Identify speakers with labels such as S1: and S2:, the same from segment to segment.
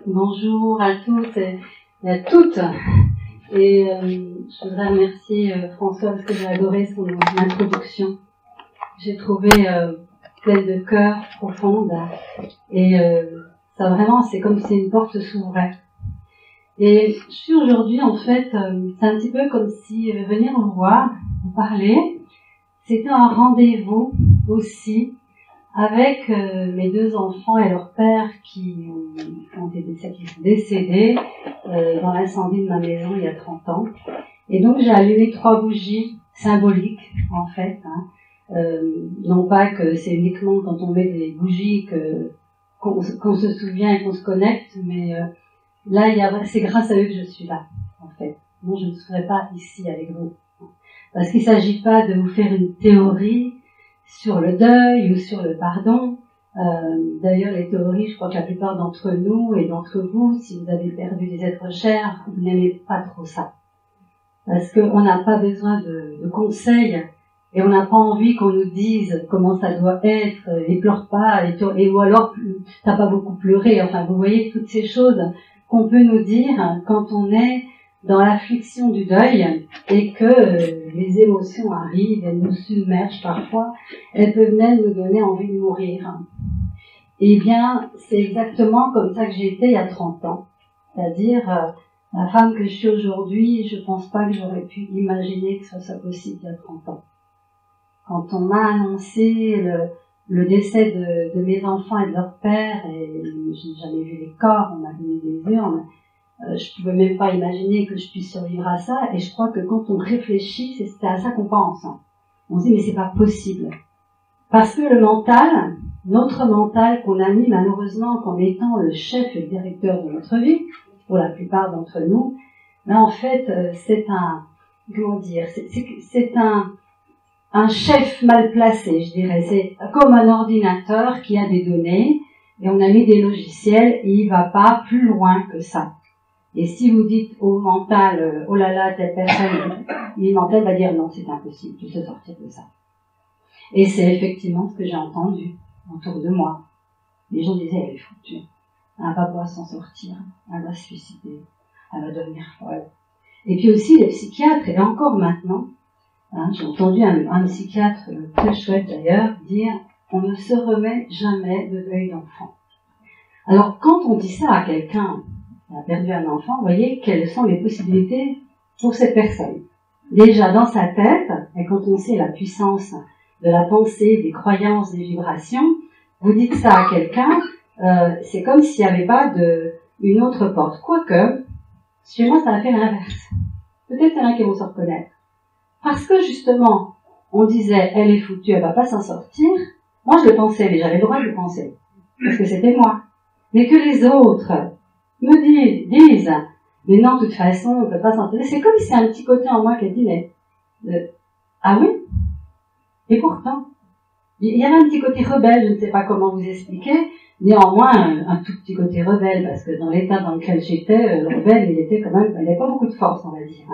S1: Bonjour à tous et à toutes. Et je voudrais remercier François parce que j'ai adoré son introduction. J'ai trouvé pleine de cœur, profonde. Et ça vraiment, c'est comme si une porte s'ouvrait. Et je suis aujourd'hui, en fait, c'est un petit peu comme si venir vous voir, vous parler, c'était un rendez-vous aussi avec mes deux enfants et leur père qui sont décédés dans l'incendie de ma maison il y a 30 ans. Et donc j'ai allumé 3 bougies symboliques, en fait. Non pas que c'est uniquement quand on met des bougies qu'on se souvient et qu'on se connecte, mais là, c'est grâce à eux que je suis là, en fait. Moi, je ne serais pas ici avec vous. Parce qu'il ne s'agit pas de vous faire une théorie sur le deuil ou sur le pardon. D'ailleurs, les théories, je crois que la plupart d'entre nous et d'entre vous, si vous avez perdu des êtres chers, vous n'aimez pas trop ça. Parce qu'on n'a pas besoin de conseils et on n'a pas envie qu'on nous dise comment ça doit être, et pleure pas, et ou alors t'as pas beaucoup pleuré. Enfin, vous voyez toutes ces choses qu'on peut nous dire quand on est dans l'affliction du deuil et que les émotions arrivent, elles nous submergent parfois, elles peuvent même nous donner envie de mourir. Eh bien, c'est exactement comme ça que j'ai été il y a 30 ans. C'est-à-dire, la femme que je suis aujourd'hui, je pense pas que j'aurais pu imaginer que ce soit possible il y a 30 ans. Quand on m'a annoncé le décès de mes enfants et de leur père, et j'ai jamais vu les corps, on m'a donné des urnes, je pouvais même pas imaginer que je puisse survivre à ça, et je crois que quand on réfléchit, c'est à ça qu'on pense. On se dit, mais c'est pas possible. Parce que le mental, notre mental qu'on a mis malheureusement comme étant le chef et le directeur de notre vie, pour la plupart d'entre nous, mais en fait, c'est un chef mal placé, je dirais. C'est comme un ordinateur qui a des données, et on a mis des logiciels, et il va pas plus loin que ça. Et si vous dites au mental, oh là là, telle personne, le mental va dire non, c'est impossible de se sortir de ça. Et c'est effectivement ce que j'ai entendu autour de moi. Les gens disaient, elle est foutue. Elle va pas s'en sortir. Elle va se suicider. Elle va devenir folle. Et puis aussi les psychiatres, et encore maintenant, j'ai entendu un psychiatre très chouette d'ailleurs dire, on ne se remet jamais de deuil d'enfant. Alors quand on dit ça à quelqu'un qui a perdu un enfant, vous voyez quelles sont les possibilités pour cette personne. Déjà dans sa tête, et quand on sait la puissance de la pensée, des croyances, des vibrations, vous dites ça à quelqu'un, c'est comme s'il n'y avait pas une autre porte. Quoique, chez moi ça a fait l'inverse. Peut-être qu'il y en a qui vont se reconnaître. Parce que justement, on disait, elle est foutue, elle va pas s'en sortir. Moi je le pensais, mais j'avais le droit de le penser. Parce que c'était moi. Mais que les autres me disent, mais non, de toute façon, on peut pas s'en sortir. C'est comme si c'est un petit côté en moi qui a dit, mais, ah oui? Et pourtant, il y avait un petit côté rebelle, je ne sais pas comment vous expliquer, néanmoins un tout petit côté rebelle, parce que dans l'état dans lequel j'étais, le rebelle, il n'avait pas beaucoup de force, on va dire.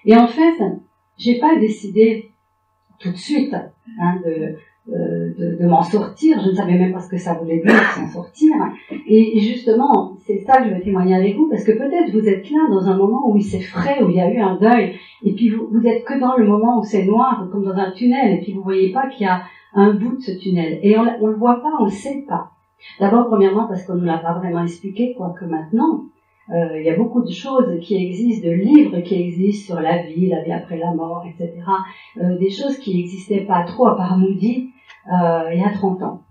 S1: Et en fait, j'ai pas décidé tout de suite de m'en sortir, je ne savais même pas ce que ça voulait dire s'en sortir, et justement, c'est ça que je veux témoigner avec vous, parce que peut-être vous êtes là dans un moment où il s'est frais, où il y a eu un deuil, et puis vous êtes que dans le moment où c'est noir, comme dans un tunnel, et puis vous voyez pas qu'il y a un bout de ce tunnel, et on le voit pas, on le sait pas. D'abord, premièrement, parce qu'on ne l'a pas vraiment expliqué, quoique maintenant, il y a beaucoup de choses qui existent, de livres qui existent sur la vie après la mort, etc. Des choses qui n'existaient pas trop, à part Moody, il y a 30 ans.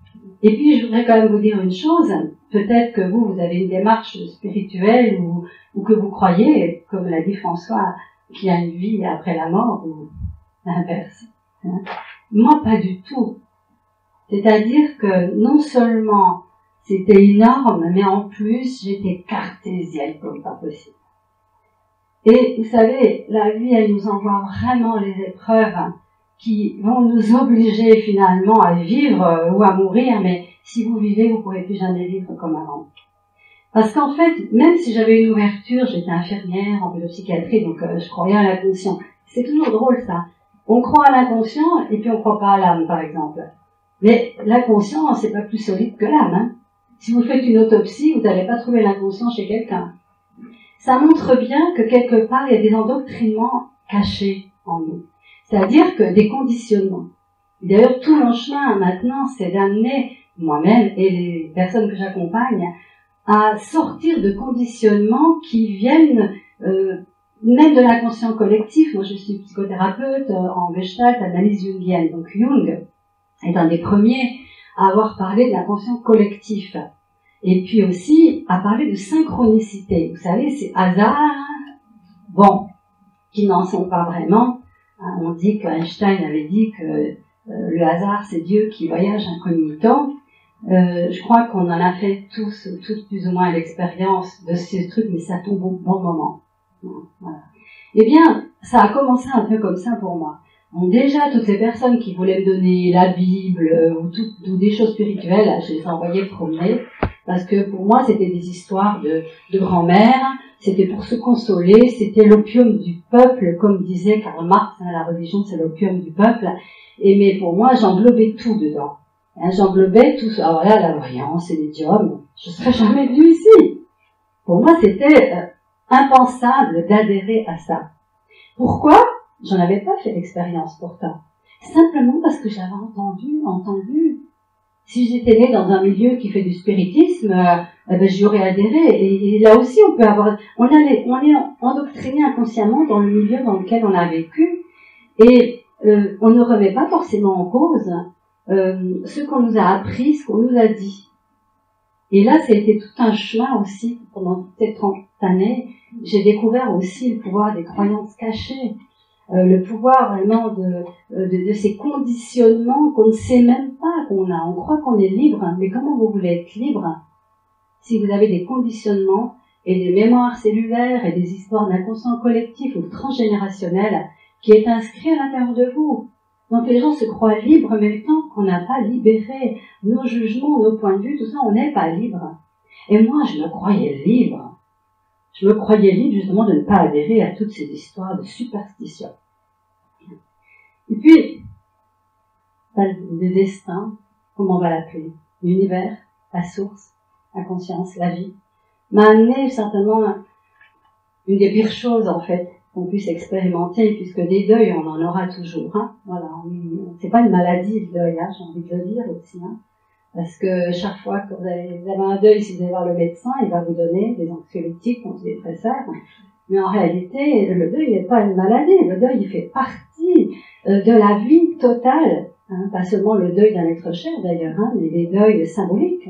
S1: Et puis, je voudrais quand même vous dire une chose, peut-être que vous avez une démarche spirituelle ou que vous croyez, comme l'a dit François, qu'il y a une vie après la mort, ou l'inverse. Moi, pas du tout. C'est-à-dire que non seulement c'était énorme, mais en plus, j'étais cartésienne comme pas possible. Et vous savez, la vie, elle nous envoie vraiment les épreuves qui vont nous obliger finalement à vivre ou à mourir, mais si vous vivez, vous ne pourrez plus jamais vivre comme avant. Parce qu'en fait, même si j'avais une ouverture, j'étais infirmière en pédopsychiatrie, donc je croyais à l'inconscient. C'est toujours drôle ça. On croit à l'inconscient et puis on ne croit pas à l'âme, par exemple. Mais l'inconscient, c'est pas plus solide que l'âme. Si vous faites une autopsie, vous n'allez pas trouver l'inconscient chez quelqu'un. Ça montre bien que quelque part, il y a des endoctrinements cachés en nous. C'est-à-dire que des conditionnements. D'ailleurs, tout mon chemin maintenant, c'est d'amener moi-même et les personnes que j'accompagne à sortir de conditionnements qui viennent même de l'inconscient collectif. Moi, je suis psychothérapeute en Gestalt, analyse jungienne. Donc Jung est un des premiers à avoir parlé de l'inconscient collectif. Et puis aussi à parler de synchronicité. Vous savez, ces hasards, bon, qui n'en sont pas vraiment. On dit qu'Einstein avait dit que le hasard, c'est Dieu qui voyage incognito. Je crois qu'on en a fait tous plus ou moins l'expérience de ce truc, mais ça tombe au bon moment. Voilà. Eh bien, ça a commencé un peu comme ça pour moi. Bon, déjà, toutes ces personnes qui voulaient me donner la Bible ou des choses spirituelles, je les ai envoyées promener, parce que pour moi, c'était des histoires de grand-mère, c'était pour se consoler, c'était l'opium du peuple, comme disait Karl Marx, hein, la religion c'est l'opium du peuple, mais pour moi, j'englobais tout dedans. Hein, j'englobais tout, alors là, la voyance et les médium, je serais jamais venue ici. Pour moi, c'était impensable d'adhérer à ça. Pourquoi? J'en avais pas fait l'expérience pourtant. Simplement parce que j'avais entendu. Si j'étais née dans un milieu qui fait du spiritisme, j'y aurais adhéré. Et là aussi, on est endoctriné inconsciemment dans le milieu dans lequel on a vécu. Et on ne remet pas forcément en cause ce qu'on nous a appris, ce qu'on nous a dit. Et là, ça a été tout un chemin aussi. Pendant toutes ces 30 années, j'ai découvert aussi le pouvoir des croyances cachées. Le pouvoir vraiment de ces conditionnements qu'on ne sait même pas qu'on a. On croit qu'on est libre, mais comment vous voulez être libre si vous avez des conditionnements et des mémoires cellulaires et des histoires d'inconscient collectif ou transgénérationnel qui est inscrit à l'intérieur de vous? Donc les gens se croient libres, mais tant qu'on n'a pas libéré nos jugements, nos points de vue, tout ça, on n'est pas libre. Et moi, je me croyais libre. Je me croyais libre justement de ne pas adhérer à toutes ces histoires de superstition. Et puis, le destin, comment on va l'appeler, l'univers, la source, la conscience, la vie, m'a amené certainement une des pires choses en fait qu'on puisse expérimenter, puisque des deuils on en aura toujours. Hein. Voilà, c'est pas une maladie le deuil, hein, j'ai envie de le dire aussi. Hein. Parce que chaque fois que vous avez un deuil, si vous allez voir le médecin, il va vous donner des anxiolytiques, des dépresseurs. Mais en réalité, le deuil n'est pas une maladie. Le deuil, il fait partie de la vie totale. Hein. Pas seulement le deuil d'un être cher d'ailleurs, hein, mais les deuils symboliques.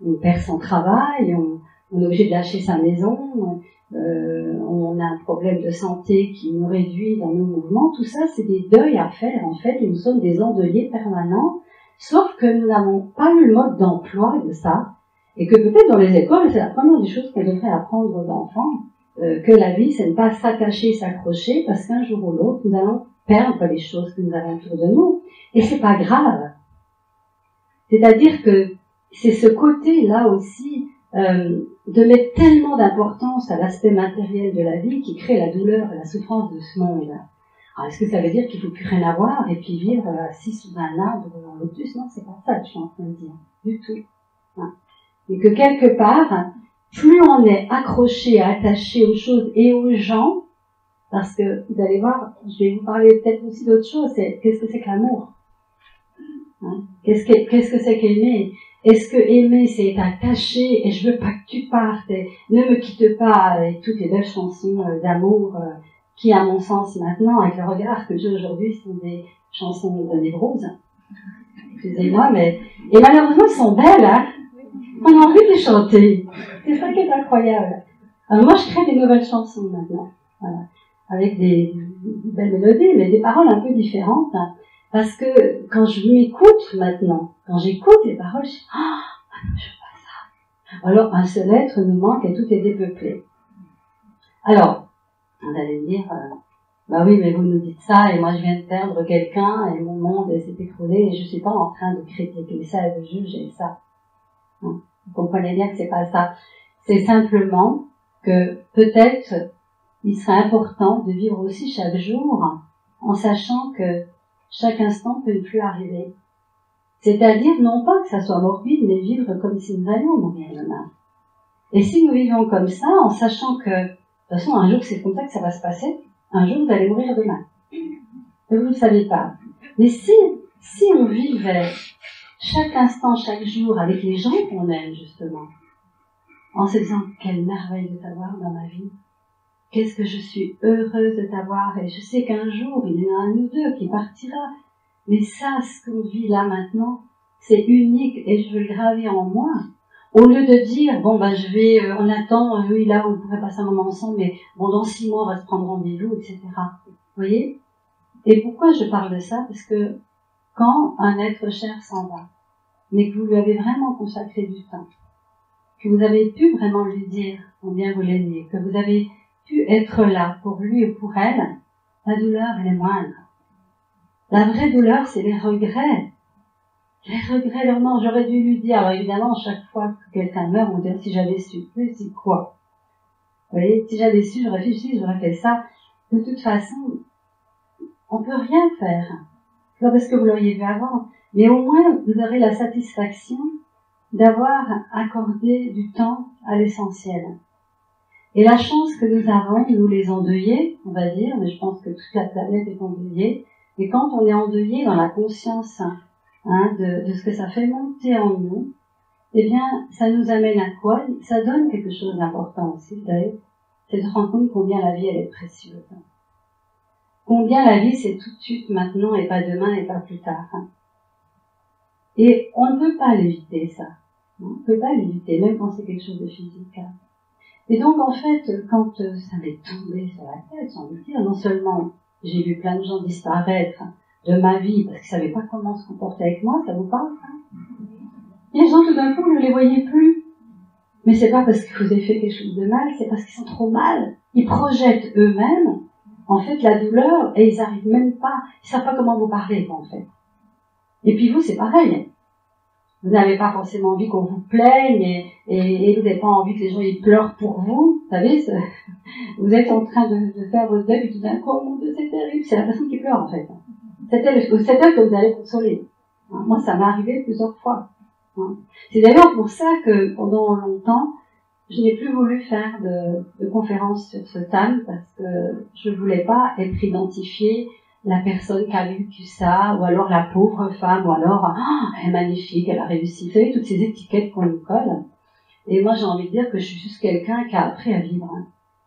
S1: On perd son travail, on est obligé de lâcher sa maison, on a un problème de santé qui nous réduit dans nos mouvements. Tout ça, c'est des deuils à faire en fait, et nous sommes des endeuillés permanents. Sauf que nous n'avons pas eu le mode d'emploi de ça, et que peut-être dans les écoles, c'est la première des choses qu'on devrait apprendre aux enfants, que la vie, c'est ne pas s'attacher, s'accrocher, parce qu'un jour ou l'autre, nous allons perdre les choses que nous avons autour de nous, et c'est pas grave. C'est-à-dire que c'est ce côté-là aussi, de mettre tellement d'importance à l'aspect matériel de la vie qui crée la douleur et la souffrance de ce monde. Alors, est-ce que ça veut dire qu'il ne faut plus rien avoir et puis vivre assis sous un arbre dans le lotus? Non, c'est pas ça que je suis en train de dire. Du tout. Hein. Et que quelque part, plus on est accroché, attaché aux choses et aux gens, parce que vous allez voir, je vais vous parler peut-être aussi d'autre chose, c'est qu'est-ce que c'est que l'amour? Hein? Qu'est-ce que c'est qu'aimer? Est-ce que aimer, c'est être attaché et je veux pas que tu partes et ne me quitte pas et toutes les belles chansons d'amour qui, à mon sens, maintenant, avec le regard que j'ai aujourd'hui, sont des chansons de névrose. Excusez-moi, mais... Et malheureusement, elles sont belles, hein. On a envie de les chanter. C'est ça qui est incroyable. Alors moi, je crée des nouvelles chansons, maintenant. Voilà. Avec des belles mélodies, mais des paroles un peu différentes. Hein. Parce que, quand je m'écoute, maintenant, quand j'écoute les paroles, je dis, ah, je veux pas ça. Alors, un seul être nous manque et tout est dépeuplé. Alors, on allait me dire, bah oui, mais vous nous dites ça, et moi je viens de perdre quelqu'un, et mon monde s'est écroulé, et je suis pas en train de critiquer ça, de juger ça. Non. Vous comprenez bien que c'est pas ça. C'est simplement que peut-être il serait important de vivre aussi chaque jour en sachant que chaque instant peut ne plus arriver. C'est-à-dire, non pas que ça soit morbide, mais vivre comme si nous allions mourir demain. Et si nous vivons comme ça, en sachant que, de toute façon, un jour c'est comme ça que ça va se passer, un jour vous allez mourir demain. Et vous ne le savez pas. Mais si on vivait chaque instant, chaque jour avec les gens qu'on aime, justement, en se disant, quelle merveille de t'avoir dans ma vie, qu'est-ce que je suis heureuse de t'avoir, et je sais qu'un jour, il y en a un ou deux qui partira, mais ça, ce qu'on vit là maintenant, c'est unique, et je veux le graver en moi. Au lieu de dire, bon, bah, je vais, on attend, oui, là, on pourrait passer un moment ensemble, mais bon, dans 6 mois, on va se prendre rendez-vous, etc. Vous voyez? Et pourquoi je parle de ça? Parce que quand un être cher s'en va, mais que vous lui avez vraiment consacré du temps, que vous avez pu vraiment lui dire combien vous l'aimez, que vous avez pu être là pour lui ou pour elle, la douleur, elle est moindre. La vraie douleur, c'est les regrets. Les regrets, non, j'aurais dû lui dire. Alors évidemment, chaque fois que quelqu'un meurt, on dit si j'avais su. Oui, c'est quoi? Vous voyez, si j'avais su, j'aurais fait ci, j'aurais fait ça. De toute façon, on peut rien faire. C'est pas parce que vous l'auriez vu avant, mais au moins vous aurez la satisfaction d'avoir accordé du temps à l'essentiel. Et la chance que nous avons, nous les endeuillés, on va dire, mais je pense que toute la planète est endeuillée, et quand on est endeuillé dans la conscience de ce que ça fait monter en nous, eh bien, ça nous amène à quoi? Ça donne quelque chose d'important aussi, d'ailleurs, c'est de se rendre compte combien la vie, elle est précieuse. Combien la vie, c'est tout de suite, maintenant, et pas demain, et pas plus tard. Et on ne peut pas l'éviter, ça. On ne peut pas l'éviter, même quand c'est quelque chose de physique. Et donc, en fait, quand ça m'est tombé sur la tête, j'ai envie de dire, non seulement j'ai vu plein de gens disparaître de ma vie parce qu'ils ne savaient pas comment se comporter avec moi, ça vous parle, ça? Et les gens, tout d'un coup, vous ne les voyez plus. Mais c'est pas parce que vous avez fait quelque chose de mal, c'est parce qu'ils sont trop mal. Ils projettent eux-mêmes, en fait, la douleur, et ils n'arrivent même pas, ils savent pas comment vous parler, en fait. Et puis vous, c'est pareil. Vous n'avez pas forcément envie qu'on vous plaigne, et vous n'avez pas envie que les gens ils pleurent pour vous. Vous savez, vous êtes en train de faire votre deuil, et tout d'un coup, oh mon Dieu, c'est terrible, c'est la personne qui pleure, en fait. C'est elle que vous allez consoler. Moi, ça m'est arrivé plusieurs fois. C'est d'ailleurs pour ça que, pendant longtemps, je n'ai plus voulu faire de conférences sur ce thème, parce que je voulais pas être identifiée la personne qui a vécu ça, ou alors la pauvre femme, ou alors elle est magnifique, elle a réussi. Vous savez, toutes ces étiquettes qu'on nous colle. Et moi, j'ai envie de dire que je suis juste quelqu'un qui a appris à vivre.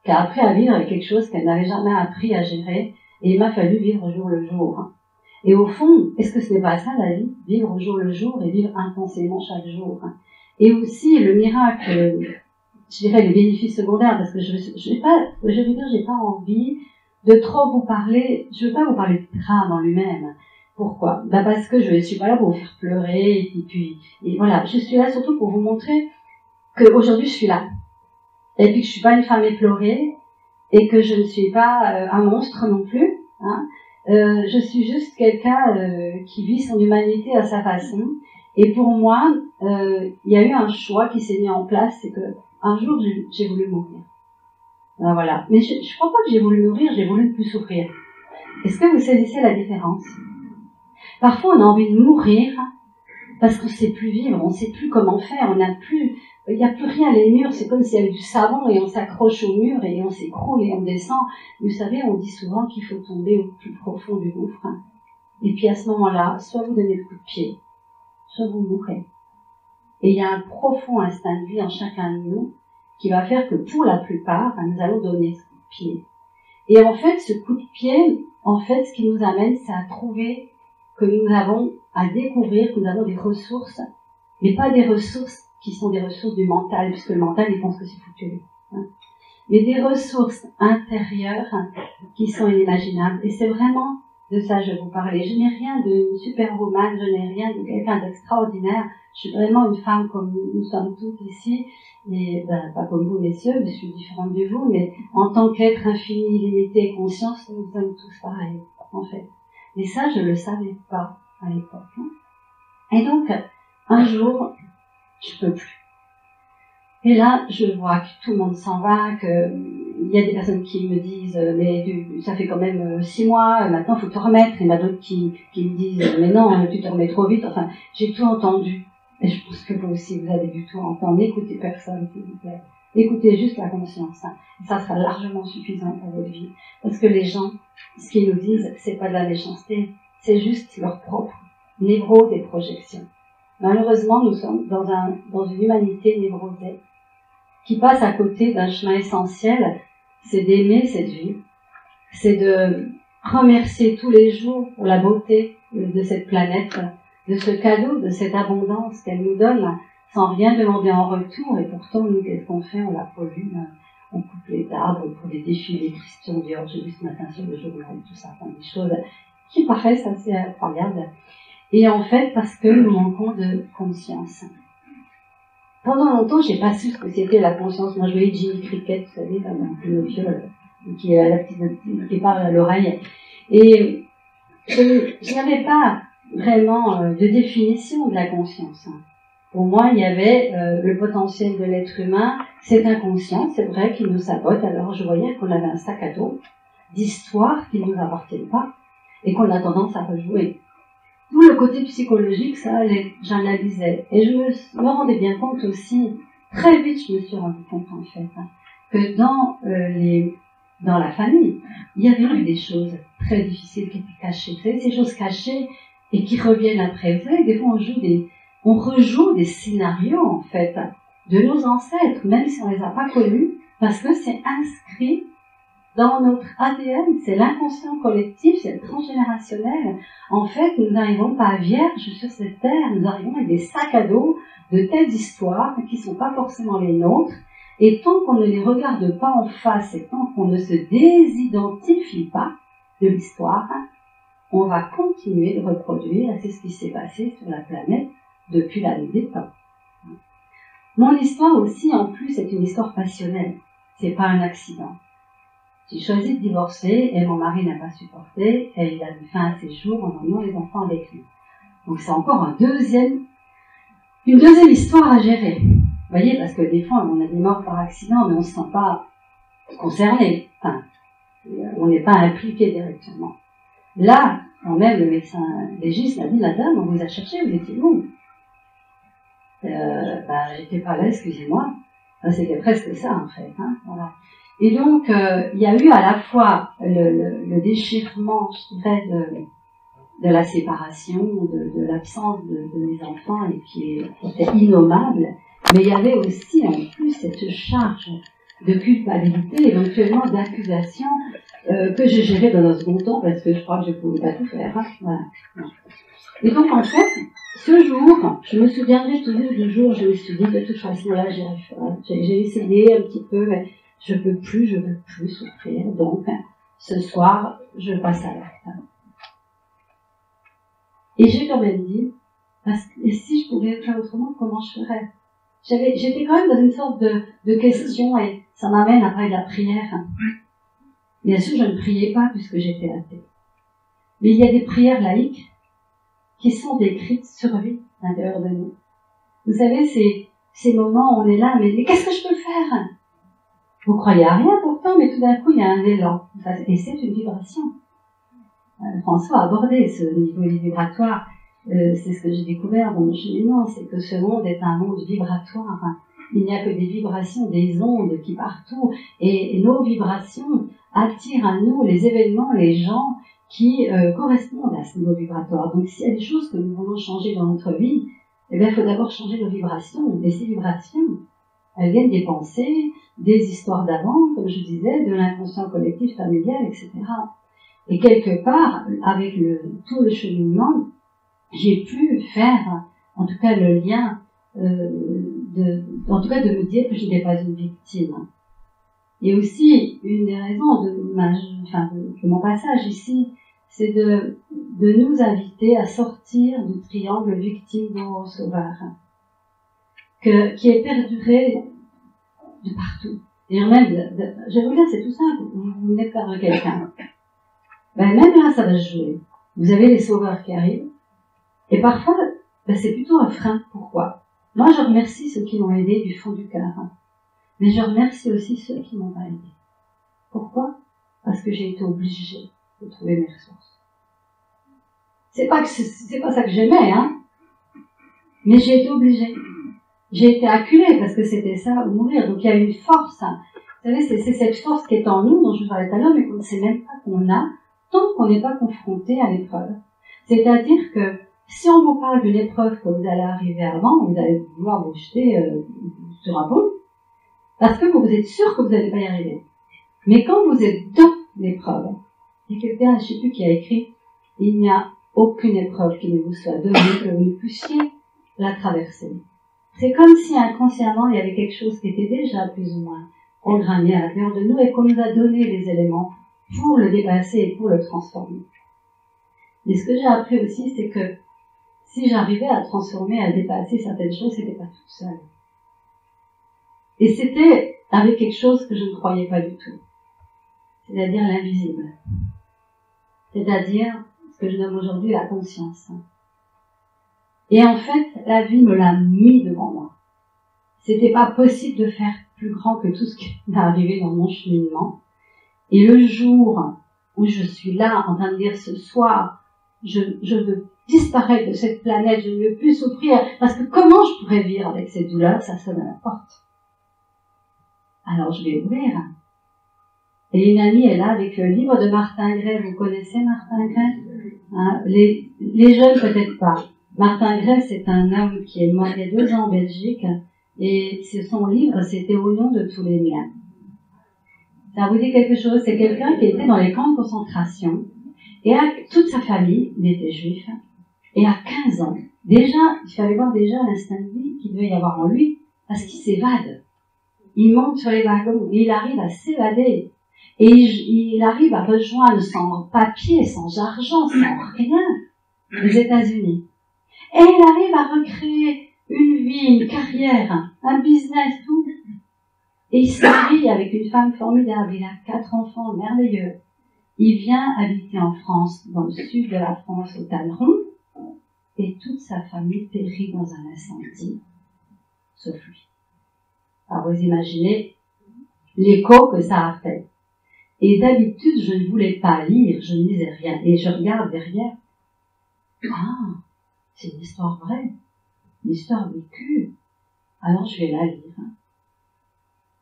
S1: Qui a appris à vivre avec quelque chose qu'elle n'avait jamais appris à gérer. Et il m'a fallu vivre au jour le jour. Et au fond, est-ce que ce n'est pas ça la vie? Vivre au jour le jour et vivre intensément chaque jour. Et aussi, le miracle, je dirais les bénéfices secondaires, parce que j'ai pas envie de trop vous parler, je veux pas vous parler de drame en lui-même. Pourquoi? Parce que je suis pas là pour vous faire pleurer, et voilà, je suis là surtout pour vous montrer qu'aujourd'hui je suis là. Et puis que je suis pas une femme éplorée, et que je ne suis pas un monstre non plus, je suis juste quelqu'un qui vit son humanité à sa façon. Et pour moi, il y a eu un choix qui s'est mis en place, c'est que un jour j'ai voulu mourir. Ben voilà. Mais je crois pas que j'ai voulu mourir, j'ai voulu ne plus souffrir. Est-ce que vous saisissez la différence? Parfois, on a envie de mourir parce qu'on sait plus vivre, on sait plus comment faire, il n'y a plus rien, les murs, c'est comme s'il y avait du savon et on s'accroche au mur et on s'écroule et on descend. Vous savez, on dit souvent qu'il faut tomber au plus profond du gouffre. Et puis à ce moment-là, soit vous donnez le coup de pied, soit vous mourrez. Et il y a un profond instinct de vie en chacun de nous qui va faire que pour la plupart, nous allons donner ce coup de pied. Et en fait, ce coup de pied, en fait, ce qui nous amène, c'est à trouver que nous avons à découvrir que nous avons des ressources, mais pas des ressources qui sont des ressources du mental, puisque le mental, il pense que c'est foutu. Mais des ressources intérieures qui sont inimaginables. Et c'est vraiment de ça que je vais vous parler. Je n'ai rien de superwoman, je n'ai rien de quelqu'un d'extraordinaire. Je suis vraiment une femme comme nous sommes toutes ici, et pas comme vous messieurs, je suis différente de vous, mais en tant qu'être infini, illimité et conscience, nous sommes tous pareils, en fait. Et ça, je le savais pas à l'époque. Et donc, un jour, je peux plus. Et là, je vois que tout le monde s'en va, qu'il y a des personnes qui me disent mais ça fait quand même 6 mois, maintenant il faut te remettre. Il y en a d'autres qui me disent mais non, tu te remets trop vite. Enfin, j'ai tout entendu. Et je pense que vous aussi, vous avez du tout entendu. N'écoutez personne, s'il vous plaît. Écoutez juste la conscience. Hein. Ça sera largement suffisant pour votre vie. Parce que les gens, ce qu'ils nous disent, c'est pas de la méchanceté. C'est juste leur propre névrose et projection. Malheureusement, nous sommes dans une humanité névrosée qui passe à côté d'un chemin essentiel, c'est d'aimer cette vie, c'est de remercier tous les jours pour la beauté de cette planète, de ce cadeau, de cette abondance qu'elle nous donne, sans rien demander en retour. Et pourtant, nous, qu'est-ce qu'on fait? On la pollue, on coupe les arbres pour des défilés Christian Dior. J'ai vu ce matin sur le journal, tout ça, enfin, des choses qui paraissent assez incroyables. Et en fait, parce que nous manquons de conscience. Pendant longtemps, j'ai pas su ce que c'était la conscience. Moi, je voyais Jimmy Cricket, vous savez, dans Pinocchio, qui est la petite, qui parle à l'oreille. Et je n'avais pas vraiment de définition de la conscience. Pour moi, il y avait le potentiel de l'être humain, c'est inconscient, c'est vrai qu'il nous sabote. Alors, je voyais qu'on avait un sac à dos d'histoires qui ne nous appartiennent pas et qu'on a tendance à rejouer. Tout le côté psychologique, ça, j'analysais. Et je me rendais bien compte aussi, très vite, je me suis rendu compte, en fait, que dans la famille, il y avait eu des choses très difficiles qui étaient cachées. Vous savez, ces choses cachées et qui reviennent après. Vous savez, des fois, on rejoue des scénarios, en fait, de nos ancêtres, même si on les a pas connus, parce que c'est inscrit dans notre ADN, c'est l'inconscient collectif, c'est le transgénérationnel. En fait, nous n'arrivons pas vierges sur cette terre, nous arrivons avec des sacs à dos de telles histoires qui ne sont pas forcément les nôtres. Et tant qu'on ne les regarde pas en face et tant qu'on ne se désidentifie pas de l'histoire, on va continuer de reproduire. C'est ce qui s'est passé sur la planète depuis la nuit des temps. Mon histoire aussi, en plus, est une histoire passionnelle. C'est pas un accident. J'ai choisi de divorcer et mon mari n'a pas supporté et il a mis fin à ses jours en emmenant les enfants avec lui. Donc c'est encore une deuxième histoire à gérer. Vous voyez, parce que des fois on a des morts par accident mais on ne se sent pas concerné. Enfin, on n'est pas impliqué directement. Là, quand même, le médecin légiste m'a dit, madame, on vous a cherché, vous étiez où? J'étais pas là, excusez-moi. C'était presque ça en fait. Voilà. Et donc, il y a eu à la fois le déchirement, je dirais, de la séparation, de l'absence de mes enfants, et qui était innommable, mais il y avait aussi en plus cette charge de culpabilité, éventuellement d'accusation, que j'ai gérée dans un second temps, parce que je crois que je ne pouvais pas tout faire. Voilà. Et donc, en fait, ce jour, je me souviendrai toujours du jour où je me suis dit, de toute façon, là, j'ai essayé un petit peu, mais je veux plus souffrir, donc ce soir, je passe à l'acte. Et j'ai quand même dit, et si je pouvais faire autrement, comment je ferais? J'étais quand même dans une sorte de question, et ça m'amène après de la prière. Bien sûr, je ne priais pas puisque j'étais athée. Mais il y a des prières laïques qui sont décrites sur vie à l'intérieur de nous. Vous savez, ces moments où on est là, mais qu'est-ce que je peux faire? Vous croyez à rien pourtant, mais tout d'un coup, il y a un élan. Et c'est une vibration. François a abordé ce niveau vibratoire. C'est ce que j'ai découvert dans mon cheminement, c'est que ce monde est un monde vibratoire. Il n'y a que des vibrations, des ondes qui partout. Et nos vibrations attirent à nous les événements, les gens qui correspondent à ce niveau vibratoire. Donc s'il y a des choses que nous voulons changer dans notre vie, eh bien, il faut d'abord changer nos vibrations. Et ces vibrations, elles viennent des pensées, des histoires d'avant, comme je disais, de l'inconscient collectif familial, etc. Et quelque part, avec tout le cheminement, j'ai pu faire, en tout cas, le lien, en tout cas, de me dire que je n'étais pas une victime. Et aussi, une des raisons de mon passage ici, c'est de nous inviter à sortir du triangle victime-sauveur, qui est perduré de partout. Et même, je vais vous dire, c'est tout simple, vous venez de perdre quelqu'un. Ben, même là, ça va se jouer. Vous avez les sauveurs qui arrivent, et parfois, c'est plutôt un frein. Pourquoi? Moi, je remercie ceux qui m'ont aidé du fond du cœur, mais je remercie aussi ceux qui m'ont pas aidé. Pourquoi? Parce que j'ai été obligée de trouver mes ressources. C'est pas ça que j'aimais, hein. Mais j'ai été obligée. J'ai été acculée parce que c'était ça ou mourir. Donc il y a une force. Vous savez, c'est cette force qui est en nous, dont je vous parlais tout à l'heure, mais qu'on ne sait même pas qu'on a, tant qu'on n'est pas confronté à l'épreuve. C'est-à-dire que si on vous parle d'une épreuve que vous allez arriver avant, vous allez vouloir vous jeter sur un pont, parce que vous êtes sûr que vous n'allez pas y arriver. Mais quand vous êtes dans l'épreuve, il y a quelqu'un, je ne sais plus qui a écrit, il n'y a aucune épreuve qui ne vous soit donnée que vous ne puissiez la traverser. C'est comme si inconsciemment il y avait quelque chose qui était déjà plus ou moins programmé à l'intérieur de nous et qu'on nous a donné les éléments pour le dépasser et pour le transformer. Mais ce que j'ai appris aussi, c'est que si j'arrivais à transformer, à dépasser certaines choses, c'était pas toute seule. Et c'était avec quelque chose que je ne croyais pas du tout. C'est-à-dire l'invisible. C'est-à-dire ce que je nomme aujourd'hui la conscience. Et en fait, la vie me l'a mis devant moi. C'était pas possible de faire plus grand que tout ce qui m'est arrivé dans mon cheminement. Et le jour où je suis là, en train de dire ce soir, je veux disparaître de cette planète, je ne veux plus souffrir, parce que comment je pourrais vivre avec cette douleur, ça sonne à la porte. Alors je vais ouvrir. Et une amie est là avec le livre de Martin Gray. Vous connaissez Martin Gray, hein, les jeunes peut-être pas. Martin Gray, c'est un homme qui est mort il y a 2 ans en Belgique, et son livre, c'était Au nom de tous les miens. Ça vous dit quelque chose? C'est quelqu'un qui était dans les camps de concentration, et toute sa famille, il était juif, et à 15 ans, déjà, il fallait voir déjà l'instinct de vie qu'il devait y avoir en lui, parce qu'il s'évade. Il monte sur les wagons, et il arrive à s'évader. Et il arrive à rejoindre sans papier, sans argent, sans rien, les États-Unis. Et il arrive à recréer une vie, une carrière, un business, tout. Et il se marie avec une femme formidable. Il a 4 enfants merveilleux. Il vient habiter en France, dans le sud de la France, au Talleyrand, et toute sa famille périt dans un incendie, sauf lui. Alors vous imaginez l'écho que ça a fait. Et d'habitude, je ne voulais pas lire, je ne lisais rien. Et je regarde derrière. Ah, c'est une histoire vraie, une histoire vécue. Alors je vais la lire.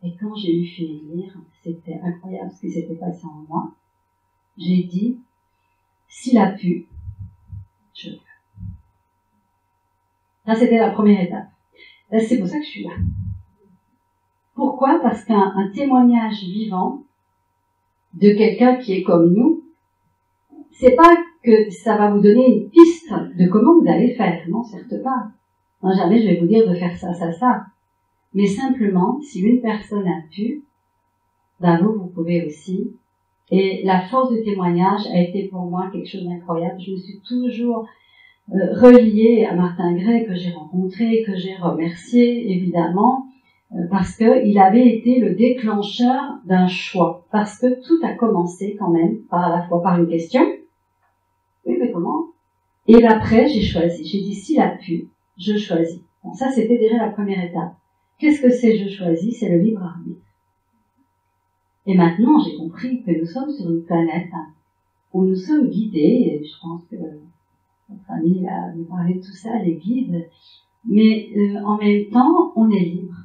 S1: Et quand j'ai eu fini de lire, c'était incroyable ce qui s'était passé en moi. J'ai dit, s'il a pu, je peux. Ça, c'était la première étape. C'est pour ça que je suis là. Pourquoi? Parce qu'un témoignage vivant de quelqu'un qui est comme nous, c'est pas que ça va vous donner une piste de comment vous allez faire. Non, certes pas. Non, jamais je vais vous dire de faire ça, ça, ça. Mais simplement, si une personne a pu, ben vous pouvez aussi. Et la force du témoignage a été pour moi quelque chose d'incroyable. Je me suis toujours reliée à Martin Gray, que j'ai rencontré, que j'ai remercié, évidemment, parce que il avait été le déclencheur d'un choix. Parce que tout a commencé quand même, à la fois par une question. Oui, mais comment? Et après, j'ai choisi. J'ai dit, s'il a pu, je choisis. Bon, ça, c'était déjà la première étape. Qu'est-ce que c'est je choisis? C'est le libre arbitre. Et maintenant, j'ai compris que nous sommes sur une planète où nous sommes guidés, et je pense que notre ami a nous parlé de tout ça, les guides, mais en même temps, on est libre.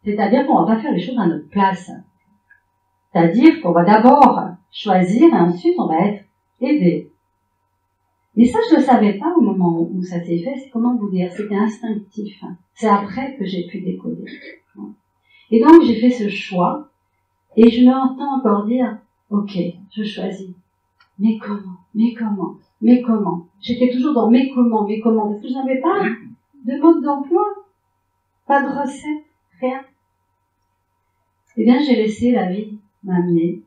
S1: C'est-à-dire qu'on va pas faire les choses à notre place. C'est-à-dire qu'on va d'abord choisir et ensuite on va être aidé. Et ça, je ne le savais pas au moment où ça s'est fait, c'est comment vous dire, c'était instinctif. C'est après que j'ai pu décoder. Et donc, j'ai fait ce choix, et je m'entends encore dire, ok, je choisis. Mais comment? Mais comment? Mais comment? J'étais toujours dans mais comment? Parce que je n'avais pas de mode d'emploi, pas de recette, rien. Eh bien, j'ai laissé la vie m'amener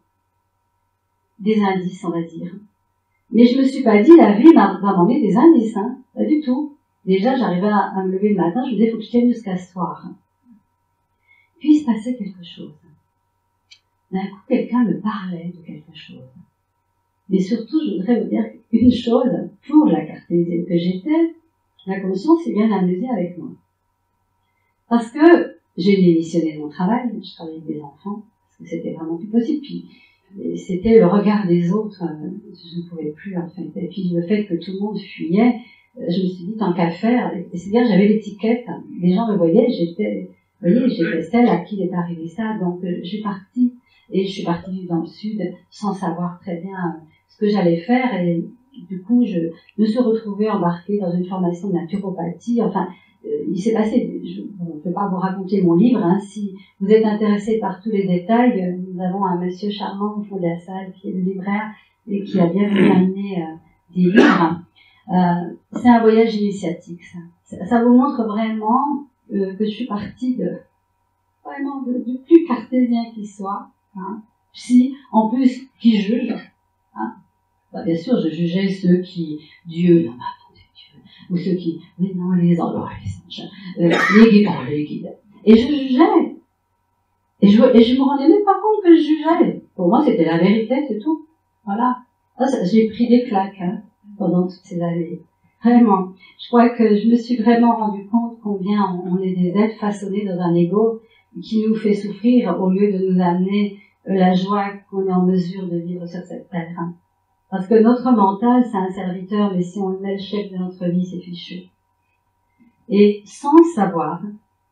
S1: des indices, on va dire. Mais je me suis pas dit, la vie va m'emmener des indices, hein. Pas du tout. Déjà, j'arrivais à me lever le matin, je me disais, faut que je tienne jusqu'à ce soir. Puis, il se passait quelque chose. D'un coup, quelqu'un me parlait de quelque chose. Mais surtout, je voudrais vous dire une chose, pour la cartésienne que j'étais, la conscience s'est bien amusée avec moi. Parce que j'ai démissionné de mon travail, je travaillais avec des enfants, parce que c'était vraiment plus possible. Puis, c'était le regard des autres, je ne pouvais plus en fait. Et puis le fait que tout le monde fuyait, je me suis dit tant qu'à faire, c'est-à-dire j'avais l'étiquette, les gens me voyaient, j'étais celle à qui il est arrivé ça, donc je suis partie, et je suis partie vivre dans le sud sans savoir très bien ce que j'allais faire, et du coup je me suis retrouvée embarquée dans une formation de naturopathie, enfin il s'est passé, je ne peux pas vous raconter mon livre, hein, si vous êtes intéressé par tous les détails, nous avons un monsieur charmant au fond de la salle qui est le libraire et qui a bien voulu amener des livres. C'est un voyage initiatique, ça vous montre vraiment que je suis partie vraiment du plus cartésien qui soit, hein, si en plus qui juge, hein, bah, bien sûr je jugeais ceux qui, Dieu, non, ou ceux qui, mais non, les anges, les guides. Et je jugeais. Et je me rendais même pas compte que je jugeais. Pour moi, c'était la vérité, c'est tout. Voilà. J'ai pris des claques, hein, pendant toutes ces années. Vraiment. Je crois que je me suis vraiment rendu compte combien on est des êtres façonnés dans un ego qui nous fait souffrir au lieu de nous amener la joie qu'on est en mesure de vivre sur cette terre. Parce que notre mental, c'est un serviteur, mais si on le met le chef de notre vie, c'est fichu. Et sans le savoir,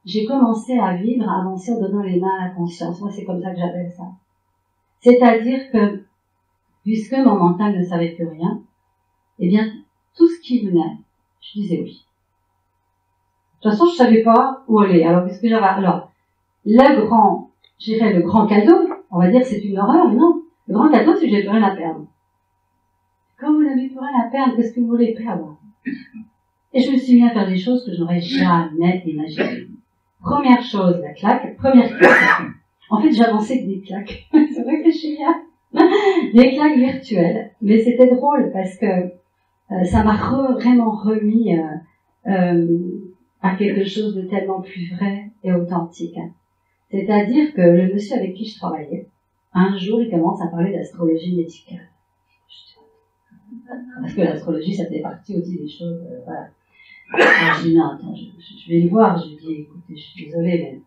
S1: j'ai commencé à vivre, à avancer en donnant les mains à la conscience. Moi, c'est comme ça que j'appelle ça. C'est-à-dire que, puisque mon mental ne savait plus rien, eh bien, tout ce qui venait, je disais oui. De toute façon, je savais pas où aller. Alors, qu'est-ce que j'avais? Alors, le grand cadeau, on va dire que c'est une horreur, non. Le grand cadeau, c'est que j'ai plus rien à perdre. Quand vous n'avez plus rien à perdre, qu'est-ce que vous voulez perdre? Et je me suis mis à faire des choses que je n'aurais jamais imaginées. Première chose, la claque. Première claque. En fait, j'avançais que des claques. C'est vrai que je suis bien. Des claques virtuelles. Mais c'était drôle parce que ça m'a vraiment remis à quelque chose de tellement plus vrai et authentique. C'est-à-dire que le monsieur avec qui je travaillais, un jour, il commence à parler d'astrologie médicale. Parce que l'astrologie, ça fait partie aussi des choses, voilà. Alors, je dis, non, attends, je vais le voir, je lui dis, écoutez, je suis désolée, mais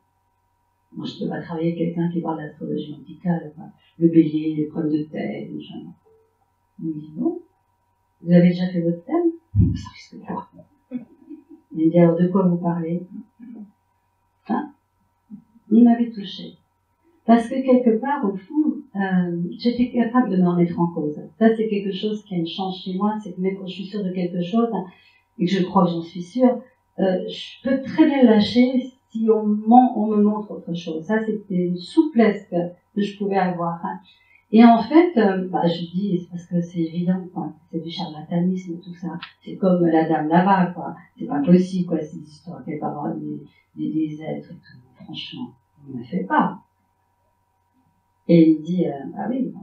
S1: moi, je ne peux pas travailler avec quelqu'un qui parle d'astrologie médicale, quoi. Le bélier, les problèmes de tête, machin. Il me dit, non, vous avez déjà fait votre thème? Ça risque pas. Il me dit, alors, de quoi vous parlez? Hein? Il m'avait touché. Parce que quelque part, au fond, j'étais capable de me remettre en cause. Ça, c'est quelque chose qui a une chance chez moi, c'est que même quand je suis sûre de quelque chose, et que je crois que j'en suis sûre, je peux très bien le lâcher si on me montre autre chose. Ça, c'était une souplesse que je pouvais avoir. Hein. Et en fait, je dis, c'est parce que c'est évident, quoi. C'est du charlatanisme, tout ça. C'est comme la dame là-bas, quoi. C'est pas possible, quoi, ces histoires qu'elle va avoir des êtres et tout. Franchement, on ne fait pas. Et il dit, ah oui,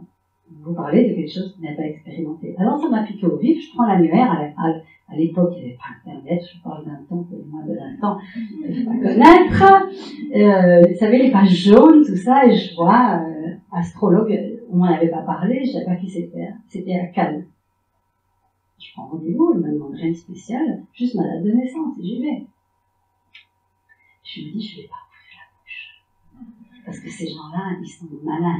S1: vous parlez de quelque chose que vous n'avez pas expérimenté. Alors ça m'a piqué au vif, je prends l'annuaire, à l'époque il n'y avait pas internet, je parle d'un temps, que moins de 20 ans, je ne peux pas connaître, vous savez les pages jaunes, tout ça, et je vois, astrologue, on m'en avait pas parlé, je ne savais pas qui c'était à Cannes. Je prends rendez-vous, il me demande rien de spécial, juste ma date de naissance, et j'y vais. Je me dis, je vais pas. Parce que ces gens-là, ils sont malins.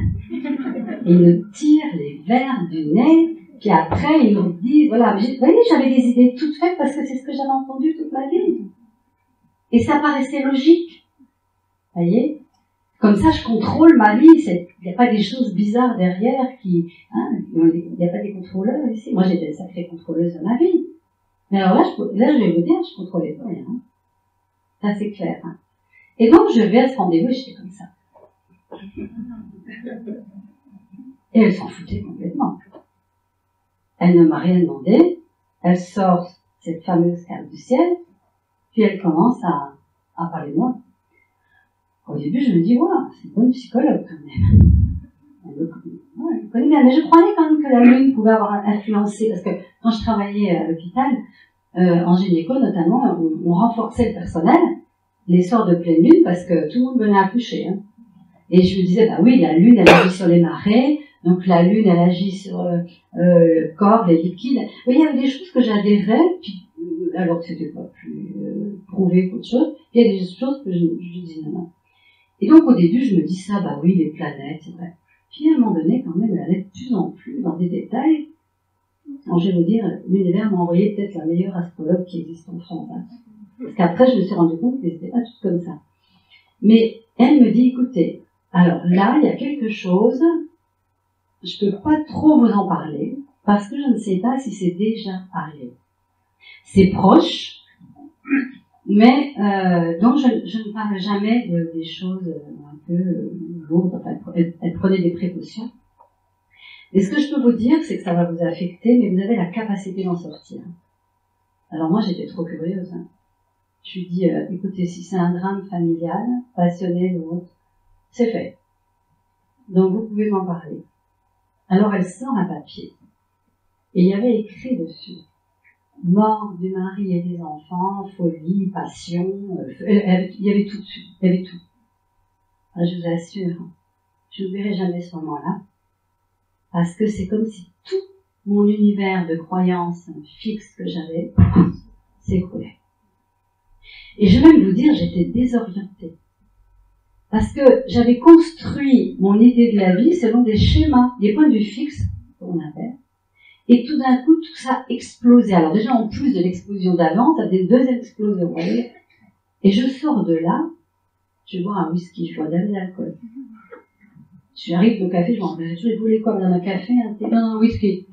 S1: Ils nous tirent les vers du nez, puis après, ils nous disent, voilà, vous voyez, j'avais des idées toutes faites parce que c'est ce que j'avais entendu toute ma vie. Et ça paraissait logique. Vous voyez? Comme ça, je contrôle ma vie. Il n'y a pas des choses bizarres derrière il n'y a pas des contrôleurs ici. Moi, j'étais une sacrée contrôleuse de ma vie. Mais alors là, je vais vous dire, je contrôlais pas rien. Ça, c'est clair. Hein. Et donc, je vais à ce rendez-vous et j'étais comme ça. Et elle s'en foutait complètement. Elle ne m'a rien demandé, elle sort cette fameuse carte du ciel, puis elle commence à parler de moi. Au début, je me dis, waouh, c'est une bonne psychologue quand même. Elle me connaît bien, mais je croyais quand même que la lune pouvait avoir influencé, parce que quand je travaillais à l'hôpital, en gynéco notamment, on renforçait le personnel les soirs de pleine lune, parce que tout le monde venait accoucher, hein. Et je me disais, bah oui, la lune, elle agit sur les marées, donc la lune, elle agit sur le corps, les liquides. Oui, il y avait des choses que j'adhérais, puis, alors que c'était pas plus prouvé qu'autre chose. Puis il y a des choses que je disais non. Et donc au début, je me dis ça, bah oui, les planètes, c'est vrai. Puis à un moment donné, quand même, elle allait de plus en plus dans des détails. Alors, je vais vous dire, l'univers m'a envoyé peut-être la meilleure astrologue qui existe en France. Hein. Parce qu'après, je me suis rendu compte que c'était pas tout comme ça. Mais elle me dit, écoutez, alors là, il y a quelque chose, je peux pas trop vous en parler, parce que je ne sais pas si c'est déjà arrivé. C'est proche, mais donc je ne parle jamais des choses un peu lourdes. Enfin, elle prenait des précautions. Et ce que je peux vous dire, c'est que ça va vous affecter, mais vous avez la capacité d'en sortir. Alors moi, j'étais trop curieuse. Hein. Je lui dis, écoutez, si c'est un drame familial, passionnel ou autre, c'est fait. Donc vous pouvez m'en parler. Alors elle sort un papier. Et il y avait écrit dessus. Mort du mari et des enfants, folie, passion, il y avait tout dessus, il y avait tout. Alors, je vous assure, je n'oublierai jamais ce moment-là, parce que c'est comme si tout mon univers de croyances fixes que j'avais s'écroulait. Et je vais même vous dire, j'étais désorientée. Parce que j'avais construit mon idée de la vie selon des schémas, des points de vue fixes, qu'on appelle. Et tout d'un coup, tout ça explosait. Alors déjà, en plus de l'explosion d'avant, ça des deuxième explosion, vous voyez. Et je sors de là, je bois un whisky, je bois de l'alcool. J'arrive au café, je m'en dis, je voulais quoi, madame, un café, un thé, un whisky.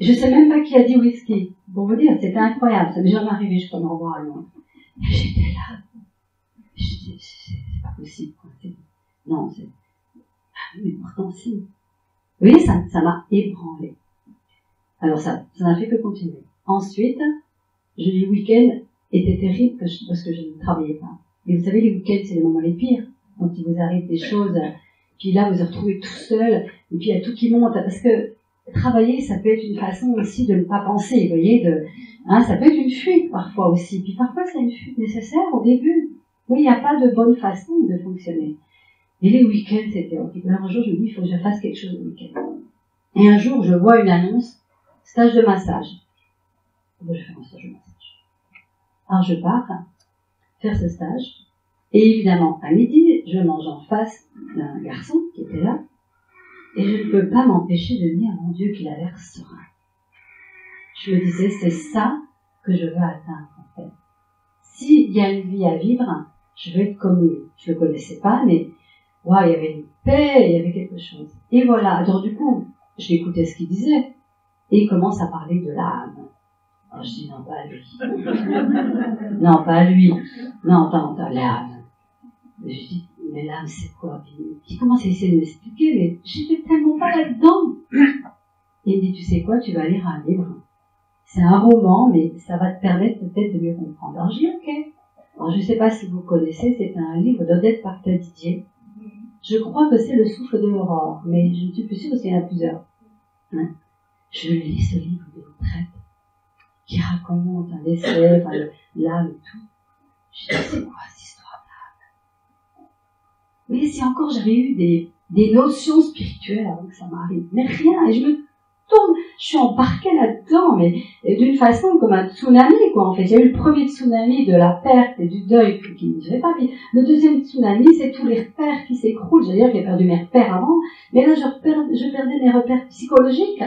S1: Je sais même pas qui a dit whisky. Pour vous dire, c'était incroyable, ça m'est jamais arrivé, je peux me revoir à loin. Et j'étais là. C'est pas possible, quoi. Non, c'est... Ah, mais pourtant, si. Vous voyez, ça m'a ébranlé. Alors ça n'a fait que continuer. Ensuite, le week-end était terrible parce que je ne travaillais pas. Et vous savez, les week-ends, c'est les moments les pires. Quand il vous arrive des choses, puis là, vous vous retrouvez tout seul, et puis il y a tout qui monte. Parce que travailler, ça peut être une façon aussi de ne pas penser, vous voyez, ça peut être une fuite parfois aussi. Puis parfois, c'est une fuite nécessaire au début. Oui, il n'y a pas de bonne façon de fonctionner. Et les week-ends, c'était horrible. Alors un jour, je me dis, il faut que je fasse quelque chose le week-end. Et un jour, je vois une annonce, stage de massage. Je vais faire un stage de massage. Alors je pars faire ce stage. Et évidemment, à midi, je mange en face d'un garçon qui était là. Et je ne peux pas m'empêcher de dire, mon Dieu, qu'il a l'air serein. Je me disais, c'est ça que je veux atteindre, en fait. S'il y a une vie à vivre, je veux être comme lui. Je le connaissais pas, mais wow, il y avait une paix, il y avait quelque chose. Et voilà, alors du coup, j'ai écouté ce qu'il disait, et il commence à parler de l'âme. Alors je dis, non, pas lui. Non, pas lui. Non, attends, l'âme. Je dis, mais l'âme, c'est quoi? Puis il commence à essayer de m'expliquer, mais j'étais tellement pas là-dedans. Et il me dit, tu sais quoi, tu vas lire un livre. C'est un roman, mais ça va te permettre peut-être de mieux comprendre. Alors je dis, ok. Alors je ne sais pas si vous connaissez, c'est un livre d'Odette Parta-Didier. Je crois que c'est Le souffle de l'aurore, mais je ne suis plus sûre parce qu'il y en a plusieurs. Hein? Je lis ce livre de retraite qui raconte un essai, enfin, l'âme et tout. Je dis, c'est quoi cette histoire d'âme? Mais si encore j'avais eu des notions spirituelles avant que ça m'arrive, mais rien, et je me tourne, je suis embarquée là-dedans, mais d'une façon comme un tsunami, quoi, en fait. Il y a eu le premier tsunami de la perte et du deuil qui ne dirait pas, puis le deuxième tsunami, c'est tous les repères qui s'écroulent. J'allais dire que j'ai perdu mes repères avant, mais là, je perdais mes repères psychologiques.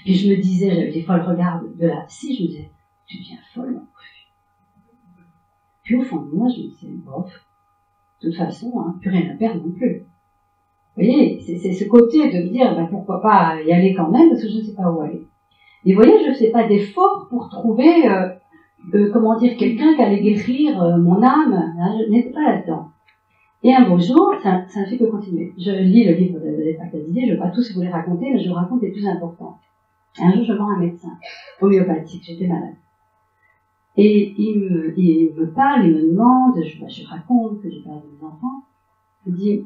S1: Puis je me disais, j'avais des fois le regard de la psy, je me disais, tu deviens folle. Puis au fond de moi, je me disais, bof, de toute façon, hein, plus rien à perdre non plus. Vous voyez, c'est ce côté de me dire, ben, pourquoi pas y aller quand même, parce que je ne sais pas où aller. Et vous voyez, je ne fais pas d'effort pour trouver, comment dire, quelqu'un qui allait guérir mon âme. Hein, je n'étais pas là-dedans. Et un beau jour, ça ne fait que continuer. Je lis le livre de Parta-Didier, je ne vais pas tous vous les raconter, mais je vous raconte les plus importants. Et un jour, je vois un médecin homéopathique, j'étais malade. Et il me parle, il me demande, je raconte que j'ai perdu mes enfants. Il dit,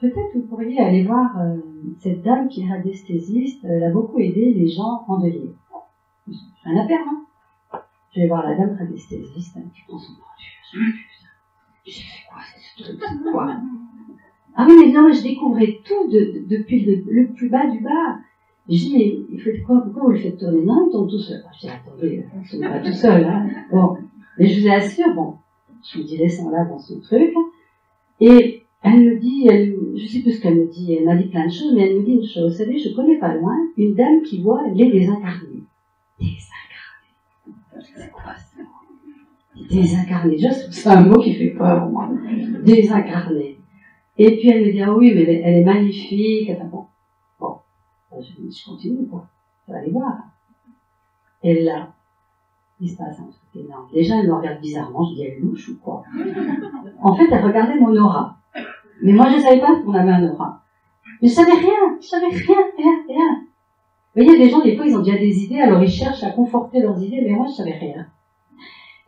S1: peut-être vous pourriez aller voir cette dame qui est radiesthésiste, elle a beaucoup aidé les gens endeuillés. J'ai rien à perdre, hein. Je vais voir la dame radiesthésiste qui prend son produit. J'ai fait quoi, c'est ce truc, c'est quoi? Ah oui, mais non, je découvrais tout depuis le plus bas du bas. J'ai dit, mais il fait quoi? Pourquoi vous le faites tourner? Non, il tourne tout seul. J'ai dit, attendez, ils sont pas tout seuls, hein. Bon. Mais je vous assure, bon, je me dis, laissons là dans son truc. Et elle me dit, je sais plus ce qu'elle me dit, elle m'a dit plein de choses, mais elle me dit une chose, vous savez, je connais pas loin une dame qui voit les désincarnés. Désincarnés. C'est quoi ça? Désincarnés, c'est un mot qui fait peur, moi. Désincarnés. Et puis elle me dit, ah oui, mais elle est magnifique, enfin bon. Bon, je continue, quoi. Je vais aller voir. Et là, il se passe un truc énorme. Déjà, elle me regarde bizarrement, je dis, elle est louche ou quoi? En fait, elle regardait mon aura. Mais moi, je ne savais pas qu'on avait un aura. Mais je savais rien. Vous voyez, les gens, des fois, ils ont déjà des idées, alors ils cherchent à conforter leurs idées, mais moi, je savais rien.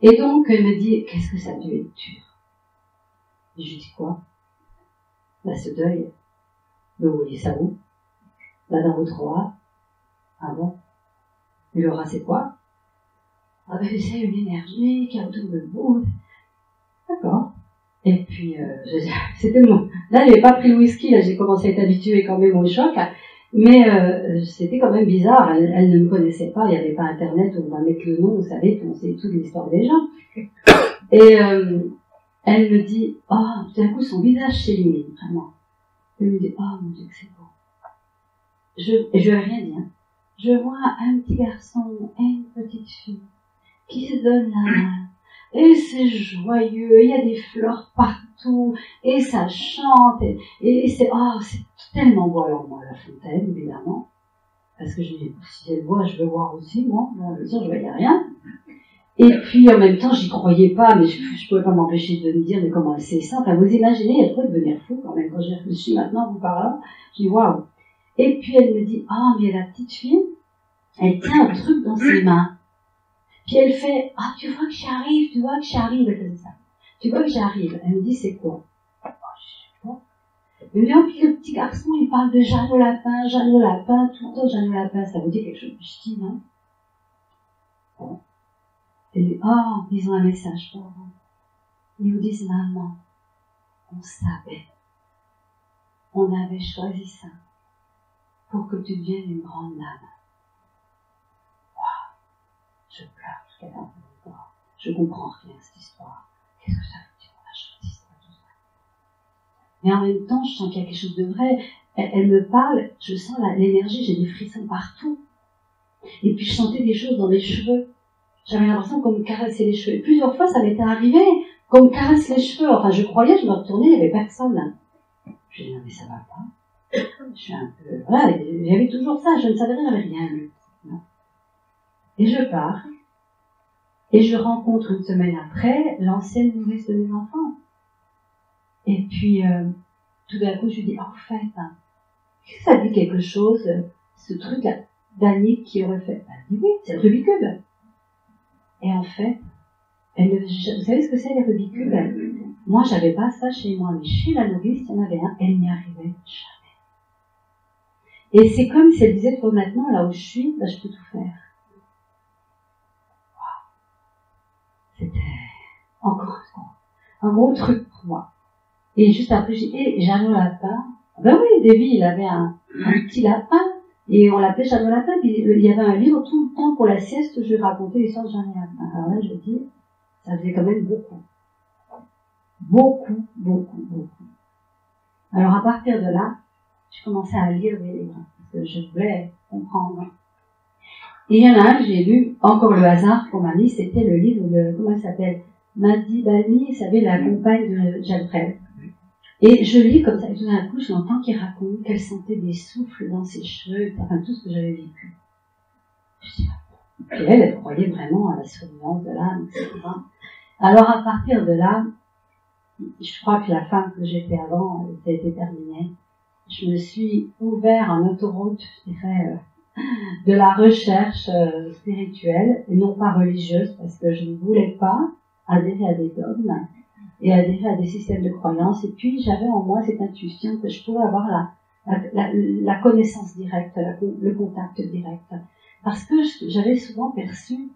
S1: Et donc, elle me dit, qu'est-ce que ça a dû être dur? Et je lui dis, quoi? Bah, ce deuil. Mais vous voyez ça où? Là, dans votre aura. Ah bon? Et l'aura, c'est quoi? Ah ben, c'est une énergie qui est autour de vous. D'accord. Et puis, c'était bon. Là, j'avais pas pris le whisky, là, j'ai commencé à être habituée quand même au choc. Mais c'était quand même bizarre. Elle ne me connaissait pas, il n'y avait pas Internet où on va mettre le nom, vous savez, on sait toute l'histoire des gens. Et elle me dit, oh, tout d'un coup, son visage s'illumine, vraiment. Elle me dit, oh mon Dieu, que c'est beau. Et je vais rien dire. Je vois un petit garçon et une petite fille qui se donnent la main. Et c'est joyeux, il y a des fleurs partout, et ça chante, et c'est tellement beau. Alors moi, la fontaine, évidemment, parce que je dis, si elle voit, je veux voir aussi, moi, je veux dire, je voyais rien. Et puis, en même temps, j'y croyais pas, mais je pouvais pas m'empêcher de me dire, mais comment elle sait ça? Enfin, vous imaginez, il y a trop de devenir fou, quand même, quand j'y réfléchis maintenant, vous parlez, je dis, waouh. Et puis, elle me dit, mais la petite fille, elle tient un truc dans ses mains. Puis elle fait, tu vois que j'arrive, elle faisait ça. Tu vois que j'arrive. Elle me dit, c'est quoi? Je sais pas. Elle me dit, puis le petit garçon, il parle de Jeanne le lapin, tout le temps Jeanne le lapin, ça vous dit quelque chose? Je dis, non. Bon. Elle dit, ils ont un message pour vous. Ils nous disent, maman, on savait. On avait choisi ça pour que tu deviennes une grande dame. Je pleure jusqu'à la fin de mon corps. Je comprends rien à cette histoire. Qu'est-ce que ça veut dire? On a choisi ça, tout ça. Mais en même temps, je sens qu'il y a quelque chose de vrai. Elle me parle, je sens l'énergie, j'ai des frissons partout. Et puis je sentais des choses dans mes cheveux. J'avais l'impression qu'on me caressait les cheveux. Et plusieurs fois, ça m'était arrivé, qu'on me caresse les cheveux. Enfin, je croyais, je me retournais, il n'y avait personne. Je dis, non mais ça va pas. Je suis un peu... Voilà, j'avais toujours ça, je ne savais rien, j'avais rien lu. Et je pars, et je rencontre une semaine après l'ancienne nourrice de mes enfants. Et puis, tout d'un coup, je lui dis, en fait, est-ce que ça dit quelque chose, ce truc-là, d'Annick qui aurait fait? Elle dit, oui, c'est le Rubik's Cube. Et en fait, vous savez ce que c'est les Rubik's Cube? Moi, j'avais pas ça chez moi, mais chez la nourrice, il y en avait un, elle n'y arrivait jamais. Et c'est comme si elle disait, toi maintenant, là où je suis, je peux tout faire. C'était encore un gros truc pour moi. Et juste après, j'ai dit, Jeannot Lapin. Ben oui, Davy, il avait un petit lapin, et on l'appelait Jeannot Lapin, puis il y avait un livre tout le temps pour la sieste, je racontais l'histoire de Jeannot Lapin. Alors là, je dis, ça faisait quand même beaucoup. Beaucoup. Alors à partir de là, je commençais à lire des livres, parce que je voulais comprendre. Et il y en a un que j'ai lu, encore le hasard qu'on m'a mis, c'était le livre de, comment elle s'appelle, Madi Bani, vous savez, la compagne de Jacques Brel. Et je lis comme ça, et tout d'un coup, je l'entends qui raconte qu'elle sentait des souffles dans ses cheveux, enfin tout ce que j'avais vécu. Je dis, puis elle croyait vraiment à la surveillance de l'âme, etc. Alors à partir de là, je crois que la femme que j'étais avant, ça a été terminée. Je me suis ouvert en autoroute, je dirais, de la recherche spirituelle, et non pas religieuse, parce que je ne voulais pas adhérer à des dogmes et adhérer à des systèmes de croyances. Et puis j'avais en moi cette intuition que je pouvais avoir la connaissance directe, le contact direct. Parce que j'avais souvent perçu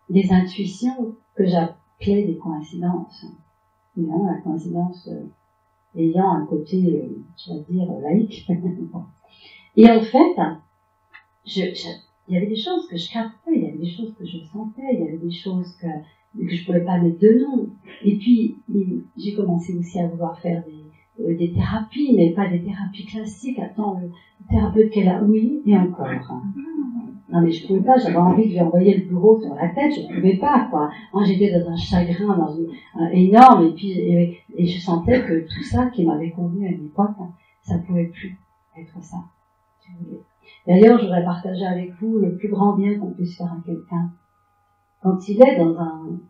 S1: des intuitions que j'appelais des coïncidences. Non, la coïncidence ayant un côté, je vais dire, laïque. Et en fait, il y avait des choses que je captais, il y avait des choses que je sentais, il y avait des choses que je pouvais pas mettre de nom. Et puis, j'ai commencé aussi à vouloir faire des thérapies, mais pas des thérapies classiques. Attends, le thérapeute qu'elle a, oui, et encore. Non mais je pouvais pas, j'avais envie de lui envoyer le bureau sur la tête, je pouvais pas, quoi. Moi j'étais dans un chagrin, énorme, et puis et je sentais que tout ça qui m'avait convenu à une époque, ça pouvait plus être ça, si vous voulez. D'ailleurs, je voudrais partager avec vous le plus grand bien qu'on puisse faire à quelqu'un. Quand il est dans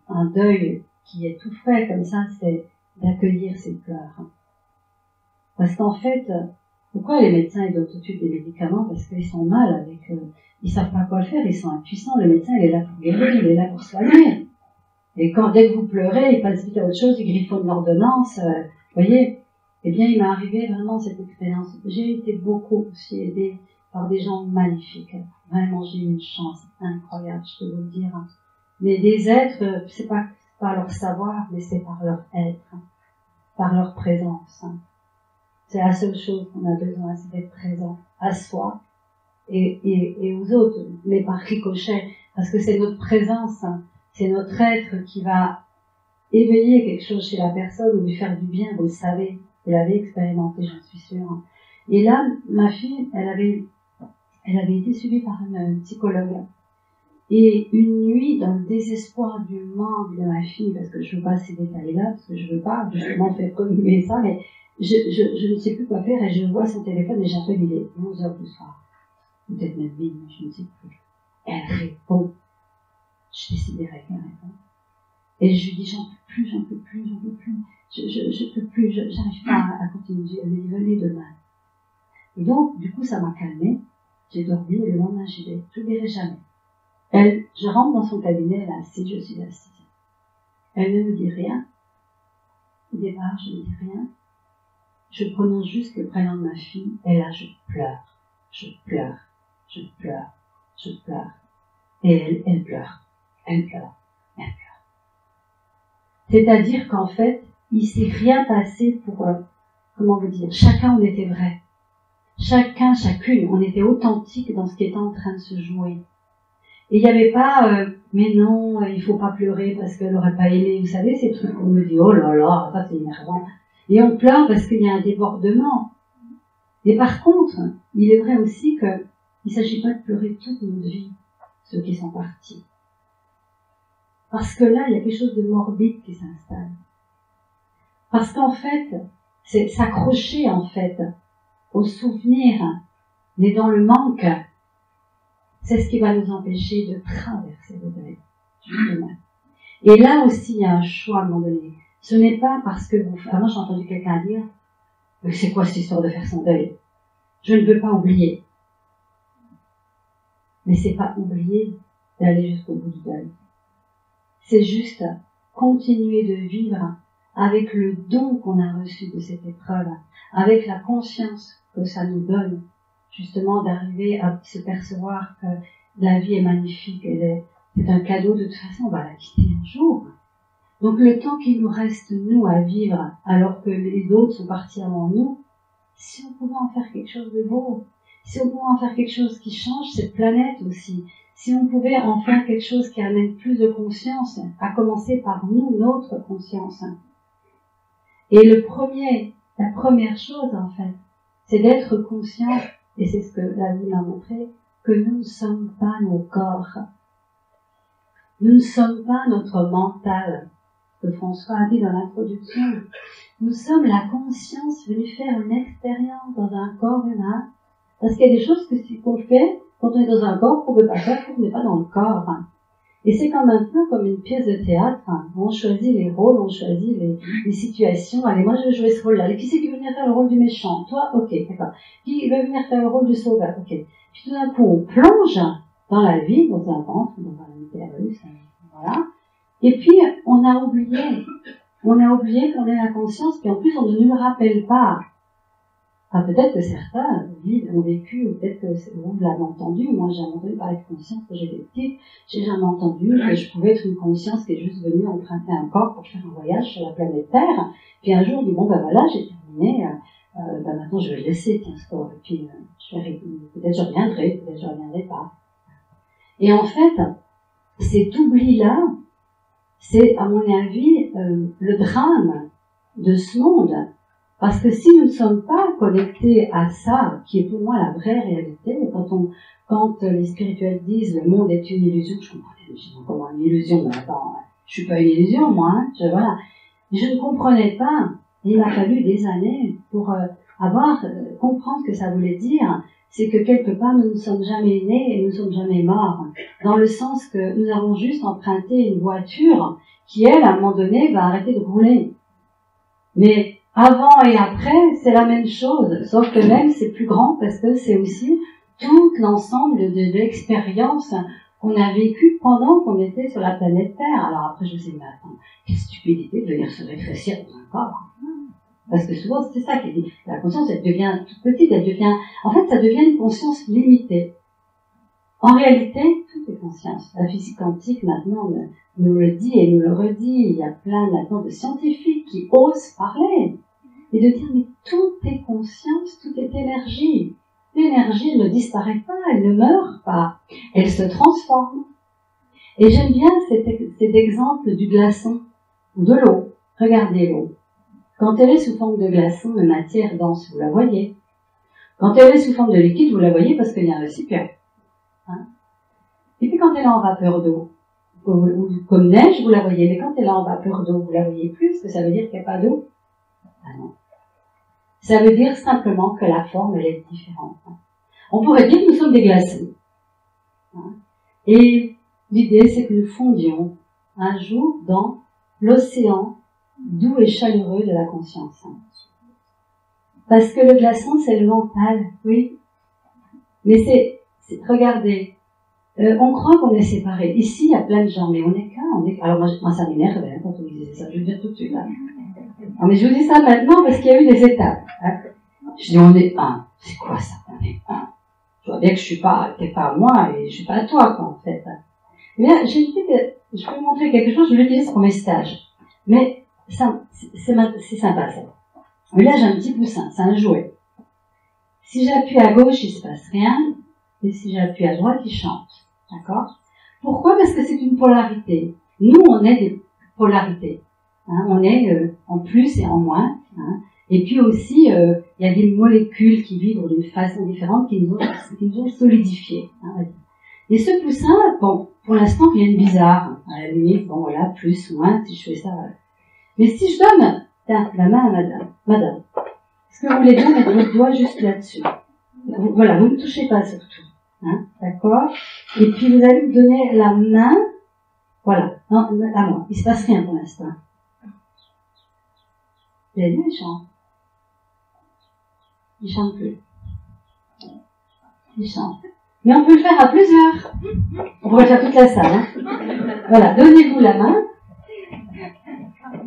S1: un deuil qui est tout frais comme ça, c'est d'accueillir ses pleurs. Parce qu'en fait, pourquoi les médecins ils donnent tout de suite des médicaments? Parce qu'ils sont mal avec ils savent pas quoi faire, ils sont impuissants. Le médecin, il est là pour guérir, il est là pour soigner. Et quand, dès que vous pleurez, il passe vite à autre chose, il griffonne l'ordonnance, voyez. Eh bien, il m'est arrivé vraiment cette expérience. J'ai été beaucoup aussi aidée par des gens magnifiques. Vraiment, j'ai eu une chance incroyable, je peux vous le dire. Mais des êtres, c'est pas leur savoir, mais c'est par leur être, par leur présence. C'est la seule chose qu'on a besoin, c'est d'être présent à soi et aux autres, mais par ricochet, parce que c'est notre présence, c'est notre être qui va éveiller quelque chose chez la personne ou lui faire du bien, vous le savez, vous l'avez expérimenté, j'en suis sûre. Et là, ma fille, elle avait été suivie par une psychologue. Et une nuit, dans le désespoir du manque de ma fille, parce que je veux pas ces détails-là, parce que je veux pas justement faire remuer ça, mais je ne sais plus quoi faire et je vois son téléphone et j'appelle, il est 11h du soir. Peut-être même minuit, je ne sais plus. Elle répond. Je déciderai qu'elle répond. Et je lui dis, j'en peux plus. Je peux plus, j'arrive pas à continuer. Elle me dit, venez demain. Et donc, du coup, ça m'a calmée. J'ai dormi et le lendemain, j'y vais. Je ne verrai jamais. Je rentre dans son cabinet, elle est assise, je suis assise. Elle ne me dit rien. Au départ, je ne dis rien. Je prononce juste le prénom de ma fille, et là, je pleure. Et elle pleure. C'est-à-dire qu'en fait, il s'est rien passé pour, comment vous dire, chacun on était vrai. Chacune, on était authentique dans ce qui était en train de se jouer. Et il n'y avait pas, mais non, il faut pas pleurer parce qu'elle n'aurait pas aimé, vous savez, ces trucs, on me dit, oh là là, ça c'est énervant. Et on pleure parce qu'il y a un débordement. Et par contre, il est vrai aussi qu'il ne s'agit pas de pleurer toute notre vie, ceux qui sont partis. Parce que là, il y a quelque chose de morbide qui s'installe. Parce qu'en fait, c'est s'accrocher, en fait, au souvenir, mais dans le manque, c'est ce qui va nous empêcher de traverser le deuil, justement. Et là aussi, il y a un choix à un moment donné. Ce n'est pas parce que vous... Moi, j'ai entendu quelqu'un dire, mais c'est quoi cette histoire de faire son deuil? Je ne veux pas oublier. Mais c'est pas oublier d'aller jusqu'au bout du deuil. C'est juste continuer de vivre avec le don qu'on a reçu de cette épreuve, avec la conscience que ça nous donne, justement d'arriver à se percevoir que la vie est magnifique, c'est un cadeau, de toute façon on va la quitter un jour. Donc le temps qu'il nous reste nous à vivre, alors que les autres sont partis avant nous, si on pouvait en faire quelque chose de beau, si on pouvait en faire quelque chose qui change cette planète aussi, si on pouvait en faire quelque chose qui amène plus de conscience, à commencer par nous, notre conscience. Et la première chose en fait, c'est d'être conscient, et c'est ce que la vie m'a montré, que nous ne sommes pas nos corps. Nous ne sommes pas notre mental, que François a dit dans l'introduction. Nous sommes la conscience venue faire une expérience dans un corps humain, parce qu'il y a des choses qu'on fait quand on est dans un corps qu'on ne peut pas faire quand on n'est pas dans le corps. Et c'est comme un peu comme une pièce de théâtre. On choisit les rôles, on choisit les situations. Allez, moi je vais jouer ce rôle-là. Qui c'est qui veut venir faire le rôle du méchant? Toi? Ok, d'accord. Qui veut venir faire le rôle du sauveur? Ok. Puis tout d'un coup, on plonge dans la vie, dans un ventre, dans un utérus, voilà. Et puis, on a oublié qu'on ait la conscience, puis en plus, on ne nous le rappelle pas. Enfin, peut-être que certains ont vécu, ou peut-être que vous l'avez entendu. Moi, j'ai entendu parler de conscience quand j'étais petite. J'ai jamais entendu que je pouvais être une conscience qui est juste venue emprunter un corps pour faire un voyage sur la planète Terre. Puis un jour, on dit, bon, ben voilà, j'ai terminé, maintenant je vais le laisser, tiens, ce corps. Et puis, peut-être je reviendrai, peut-être je reviendrai pas. Et en fait, cet oubli-là, c'est, à mon avis, le drame de ce monde. Parce que si nous ne sommes pas connectés à ça, qui est pour moi la vraie réalité, quand les spirituels disent le monde est une illusion, je comprends, comment une illusion, mais attends, je suis pas une illusion, moi, hein, voilà. Je ne comprenais pas, il m'a fallu des années pour comprendre ce que ça voulait dire, c'est que quelque part nous ne sommes jamais nés et nous ne sommes jamais morts, dans le sens que nous avons juste emprunté une voiture qui, elle, à un moment donné, va arrêter de rouler. Mais avant et après, c'est la même chose, sauf que même c'est plus grand parce que c'est aussi tout l'ensemble de l'expérience qu'on a vécue pendant qu'on était sur la planète Terre. Alors après, je me suis dit, mais attends, quelle stupidité de venir se rétrécir dans un corps. Parce que souvent, c'est ça qui est dit. La conscience, elle devient toute petite, en fait, ça devient une conscience limitée. En réalité, tout est conscience. La physique quantique, maintenant, nous le dit et nous le redit. Il y a plein, maintenant, de scientifiques qui osent parler. Et de dire, mais tout est conscience, tout est énergie. L'énergie ne disparaît pas, elle ne meurt pas. Elle se transforme. Et j'aime bien cet exemple du glaçon, ou de l'eau. Regardez l'eau. Quand elle est sous forme de glaçon, de matière dense, vous la voyez. Quand elle est sous forme de liquide, vous la voyez parce qu'il y a un récipient. Hein? Et puis quand elle est en vapeur d'eau, comme neige, vous la voyez. Mais quand elle est en vapeur d'eau, vous la voyez plus. Est-ce que ça veut dire qu'il n'y a pas d'eau? Ah non. Ça veut dire simplement que la forme, elle est différente. On pourrait dire que nous sommes des glaçons. Hein? Et l'idée, c'est que nous fondions un jour dans l'océan doux et chaleureux de la conscience. Parce que le glaçon, c'est le mental, oui. Mais regardez, on croit qu'on est séparés. Ici, il y a plein de gens, mais on est qu'un. Alors moi, ça m'énerve quand on disait ça, je veux dire tout de suite. Là. Non, mais je vous dis ça maintenant parce qu'il y a eu des étapes. Hein. Je dis, on est un. C'est quoi ça, on est un? Je vois bien que t'es pas moi et je suis pas à toi, quoi, en fait. Mais là, j'ai dit que je peux vous montrer quelque chose, je l'utilise pour mes stages. Mais ça, c'est sympa, ça. Mais là, j'ai un petit poussin, c'est un jouet. Si j'appuie à gauche, il se passe rien. Et si j'appuie à droite, il chante. D'accord? Pourquoi? Parce que c'est une polarité. Nous, on est des polarités. Hein, on est en plus et en moins. Hein. Et puis aussi, il y a des molécules qui vibrent d'une façon différente qui nous ont solidifiés. Hein, et ce poussin, bon, pour l'instant, rien de bizarre. À la limite, bon voilà, plus, moins, si je fais ça. Mais si je donne la main à madame, est-ce que vous voulez bien mettre votre doigt juste là-dessus? Voilà, vous ne touchez pas surtout. Hein, d'accord? Et puis vous allez me donner la main, voilà, non, à moi. Il se passe rien pour l'instant. Vous avez vu, il chante. Il chante plus. Il chante. Mais on peut le faire à plusieurs. On pourrait faire toute la salle. Hein. Voilà, donnez-vous la main.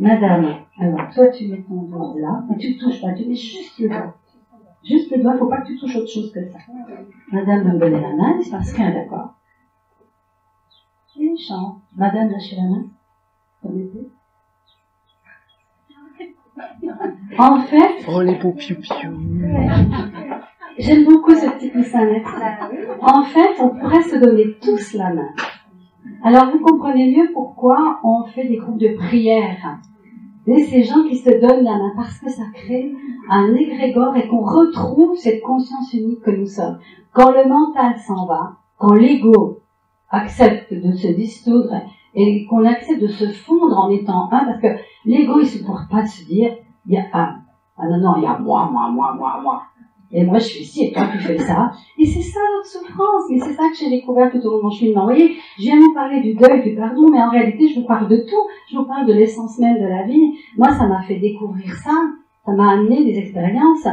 S1: Madame, alors toi tu mets ton doigt là, mais tu ne touches pas, tu mets juste le doigt. Juste le doigt, il ne faut pas que tu touches autre chose que ça. Madame va me donner la main, il se passe rien, d'accord? Et il chante. Madame, lâchez la main. En fait...
S2: Oh, les beaux piou-piou.
S1: J'aime beaucoup ce petit poussin net. En fait, on pourrait se donner tous la main. Alors, vous comprenez mieux pourquoi on fait des groupes de prière. Et ces gens qui se donnent la main, parce que ça crée un égrégore et qu'on retrouve cette conscience unique que nous sommes. Quand le mental s'en va, quand l'ego accepte de se dissoudre et qu'on accepte de se fondre en étant un, parce que l'ego, il ne supporte pas de se dire, il y a un. Ah non, il y a moi. Et moi, je suis ici, et toi, tu fais ça. Et c'est ça notre souffrance. Mais c'est ça que j'ai découvert tout au long de mon cheminement. Vous voyez, je viens vous parler du deuil, du pardon, mais en réalité, je vous parle de tout. Je vous parle de l'essence même de la vie. Moi, ça m'a fait découvrir ça. Ça m'a amené des expériences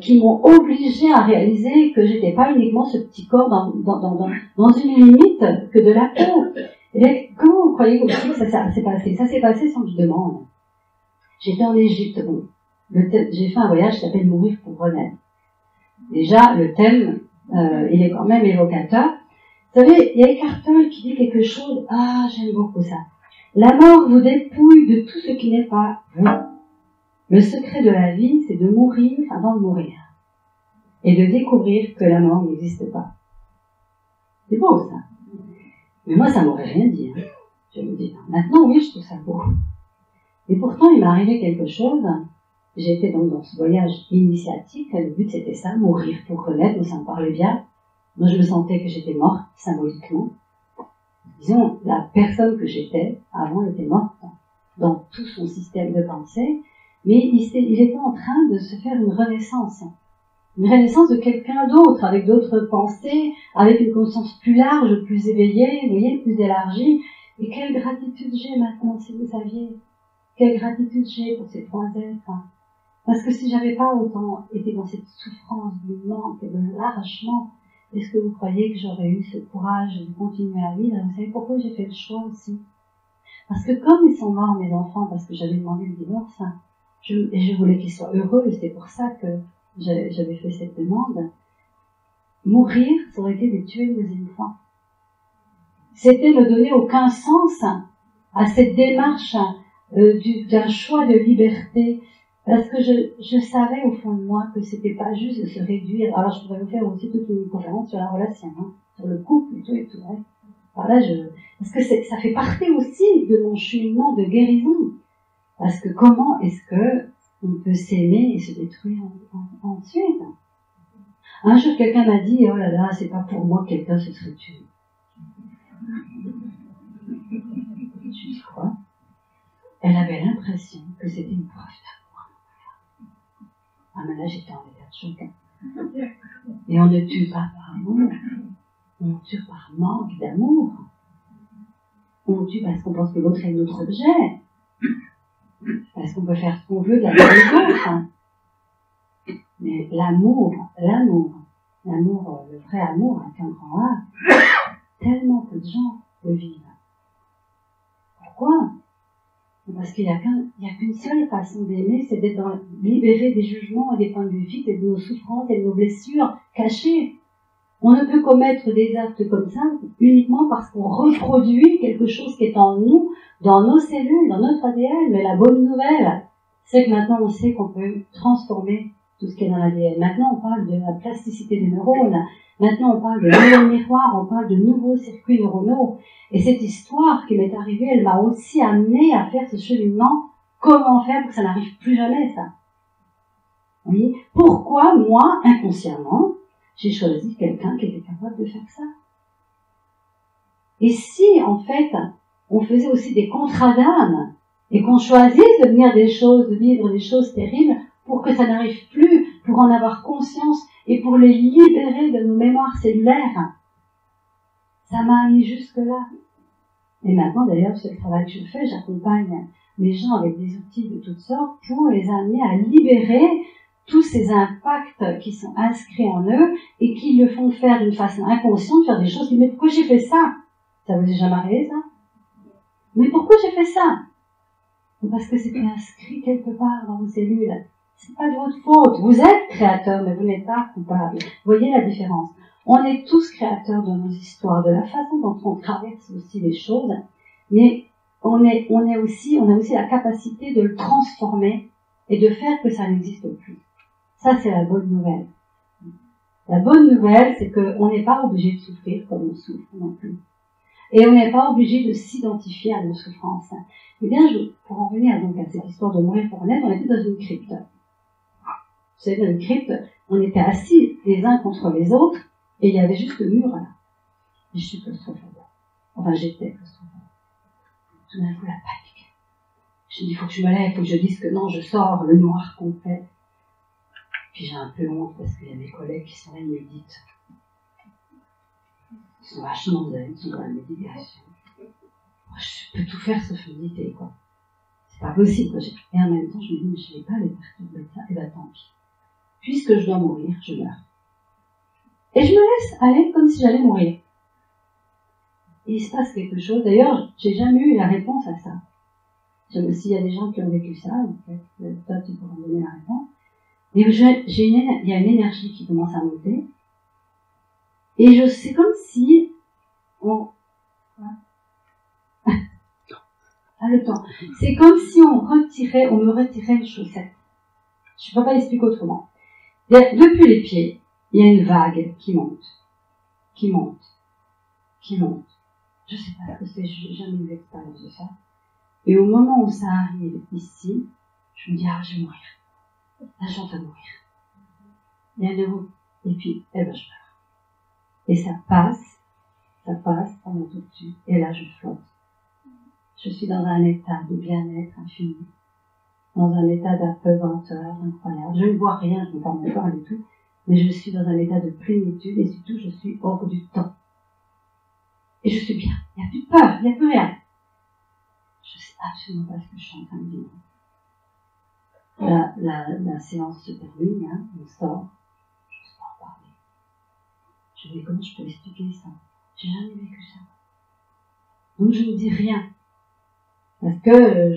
S1: qui m'ont obligé à réaliser que j'étais pas uniquement ce petit corps dans une limite que de la peau. Et bien, comment vous croyez aussi que ça s'est passé? Ça s'est passé sans que je demande. J'étais en Égypte, bon. J'ai fait un voyage qui s'appelle Mourir pour renaître. Déjà, le thème, il est quand même évocateur. Vous savez, il y a Eckhart Tolle qui dit quelque chose, j'aime beaucoup ça. La mort vous dépouille de tout ce qui n'est pas vous. Le secret de la vie, c'est de mourir avant de mourir. Et de découvrir que la mort n'existe pas. C'est beau, ça. Mais moi, ça m'aurait rien dit. Hein. Je me dis, maintenant, oui, je trouve ça beau. Et pourtant, il m'est arrivé quelque chose. j'étais donc dans ce voyage initiatique, le but c'était ça, mourir pour renaître, ça me parlait bien. Moi je me sentais que j'étais morte, symboliquement. Disons, la personne que j'étais avant était morte dans tout son système de pensée, mais il était en train de se faire une renaissance de quelqu'un d'autre, avec d'autres pensées, avec une conscience plus large, plus éveillée, vous voyez, plus élargie. Et quelle gratitude j'ai maintenant, si vous saviez, quelle gratitude j'ai pour ces trois êtres. Parce que si j'avais pas autant été dans cette souffrance du manque et de l'arrachement, est-ce que vous croyez que j'aurais eu ce courage de continuer à vivre? Vous savez pourquoi j'ai fait le choix aussi? Parce que comme ils sont morts, mes enfants, parce que j'avais demandé le divorce, et je voulais qu'ils soient heureux, et c'est pour ça que j'avais fait cette demande, mourir, ça aurait été les tuer une deuxième fois. C'était ne donner aucun sens à cette démarche d'un choix de liberté, parce que je savais au fond de moi que c'était pas juste de se réduire. Alors je pourrais vous faire aussi toute une conférence sur la relation, sur le couple et tout et tout. Ouais. Alors là, parce que ça fait partie aussi de mon cheminement de guérison. Parce que comment est-ce que on peut s'aimer et se détruire ensuite? Un jour, quelqu'un m'a dit, oh là là, c'est pas pour moi que quelqu'un se serait tué. Je dis quoi? Elle avait l'impression que c'était une preuve d'amour. Ah mais là, j'étais en état de choc. Et on ne tue pas par amour, on tue par manque d'amour. On tue parce qu'on pense que l'autre est notre objet. Parce qu'on peut faire ce qu'on veut de la vie des autres. Mais l'amour, le vrai amour avec un grand A, tellement peu de gens le vivent. Pourquoi? Parce qu'il n'y a qu'une seule façon d'aimer, c'est d'être libéré des jugements et des points de vue fixes et de nos souffrances et de nos blessures cachées. On ne peut commettre des actes comme ça uniquement parce qu'on reproduit quelque chose qui est en nous, dans nos cellules, dans notre ADN. Mais la bonne nouvelle, c'est que maintenant on sait qu'on peut transformer tout ce qui est dans l'ADN. Maintenant on parle de la plasticité des neurones, maintenant on parle de neurones miroirs, on parle de nouveaux circuits neuronaux. Et cette histoire qui m'est arrivée, elle m'a aussi amené à faire ce cheminement. Comment faire pour que ça n'arrive plus jamais, ça? Oui. Pourquoi, moi, inconsciemment, j'ai choisi quelqu'un qui était capable de faire ça? Et si, en fait, on faisait aussi des contrats d'âme, et qu'on choisisse de vivre des choses terribles, pour que ça n'arrive plus, pour en avoir conscience, et pour les libérer de nos mémoires cellulaires, ça m'a amené jusque-là. Et maintenant, d'ailleurs, c'est le travail que je fais, j'accompagne les gens avec des outils de toutes sortes pour les amener à libérer tous ces impacts qui sont inscrits en eux et qui le font faire d'une façon inconsciente, faire des choses qui, mais pourquoi j'ai fait ça? Ça vous est jamais arrivé, ça? Mais pourquoi j'ai fait ça? Parce que c'était inscrit quelque part dans vos cellules. C'est pas de votre faute. Vous êtes créateur, mais vous n'êtes pas coupable. Vous voyez la différence? On est tous créateurs de nos histoires, de la façon dont on traverse aussi les choses, mais on a aussi la capacité de le transformer et de faire que ça n'existe plus. Ça, c'est la bonne nouvelle. La bonne nouvelle, c'est qu'on n'est pas obligé de souffrir comme on souffre non plus. Et on n'est pas obligé de s'identifier à nos souffrances. Eh bien, pour en venir donc à cette histoire de mourir pour naître, on était dans une crypte. Vous savez, dans une crypte, on était assis les uns contre les autres, et il y avait juste le mur là. Et je suis claustrophobe. Enfin, j'étais claustrophobe. Tout d'un coup, la panique. Je me dis, il faut que je me lève, il faut que je dise que non, je sors, le noir complet. Puis j'ai un peu honte parce qu'il y a des collègues qui sont là, ils méditent. Ils sont vachement zen, ils sont dans la méditation. Moi, je peux tout faire sauf méditer, quoi. C'est pas possible, quoi. Et en même temps, je me dis, mais je vais pas les perturber de ça, et ben tant pis. Puisque je dois mourir, je meurs. Et je me laisse aller comme si j'allais mourir. Et il se passe quelque chose. D'ailleurs, j'ai jamais eu la réponse à ça. S'il y a des gens qui ont vécu ça, en fait, toi, tu pourras me donner la réponse. Et il y a une énergie qui commence à monter. Et c'est comme si le temps. C'est comme si on me retirait une chaussette. Je peux pas l'expliquer autrement. Depuis les pieds, il y a une vague qui monte. Je sais pas ce que c'est, j'ai jamais eu l'expérience de ça. Et au moment où ça arrive ici, je me dis, je vais mourir. là je suis en train de mourir. Il y a un nouveau, et puis, je pleure. Et ça passe, ça monte au-dessus, et là je flotte. Je suis dans un état de bien-être infini, dans un état d'apesanteur incroyable. Je ne vois rien, je ne vois pas mon corps du tout, mais je suis dans un état de plénitude, et surtout je suis hors du temps. Et je suis bien, il n'y a plus de peur, il n'y a plus rien. Je ne sais absolument pas ce que je suis en train de vivre. La séance se termine, hein, on sort, je ne sais pas en parler. Je me dis, comment je peux expliquer ça? J'ai jamais vécu ça. Donc je ne dis rien. Parce que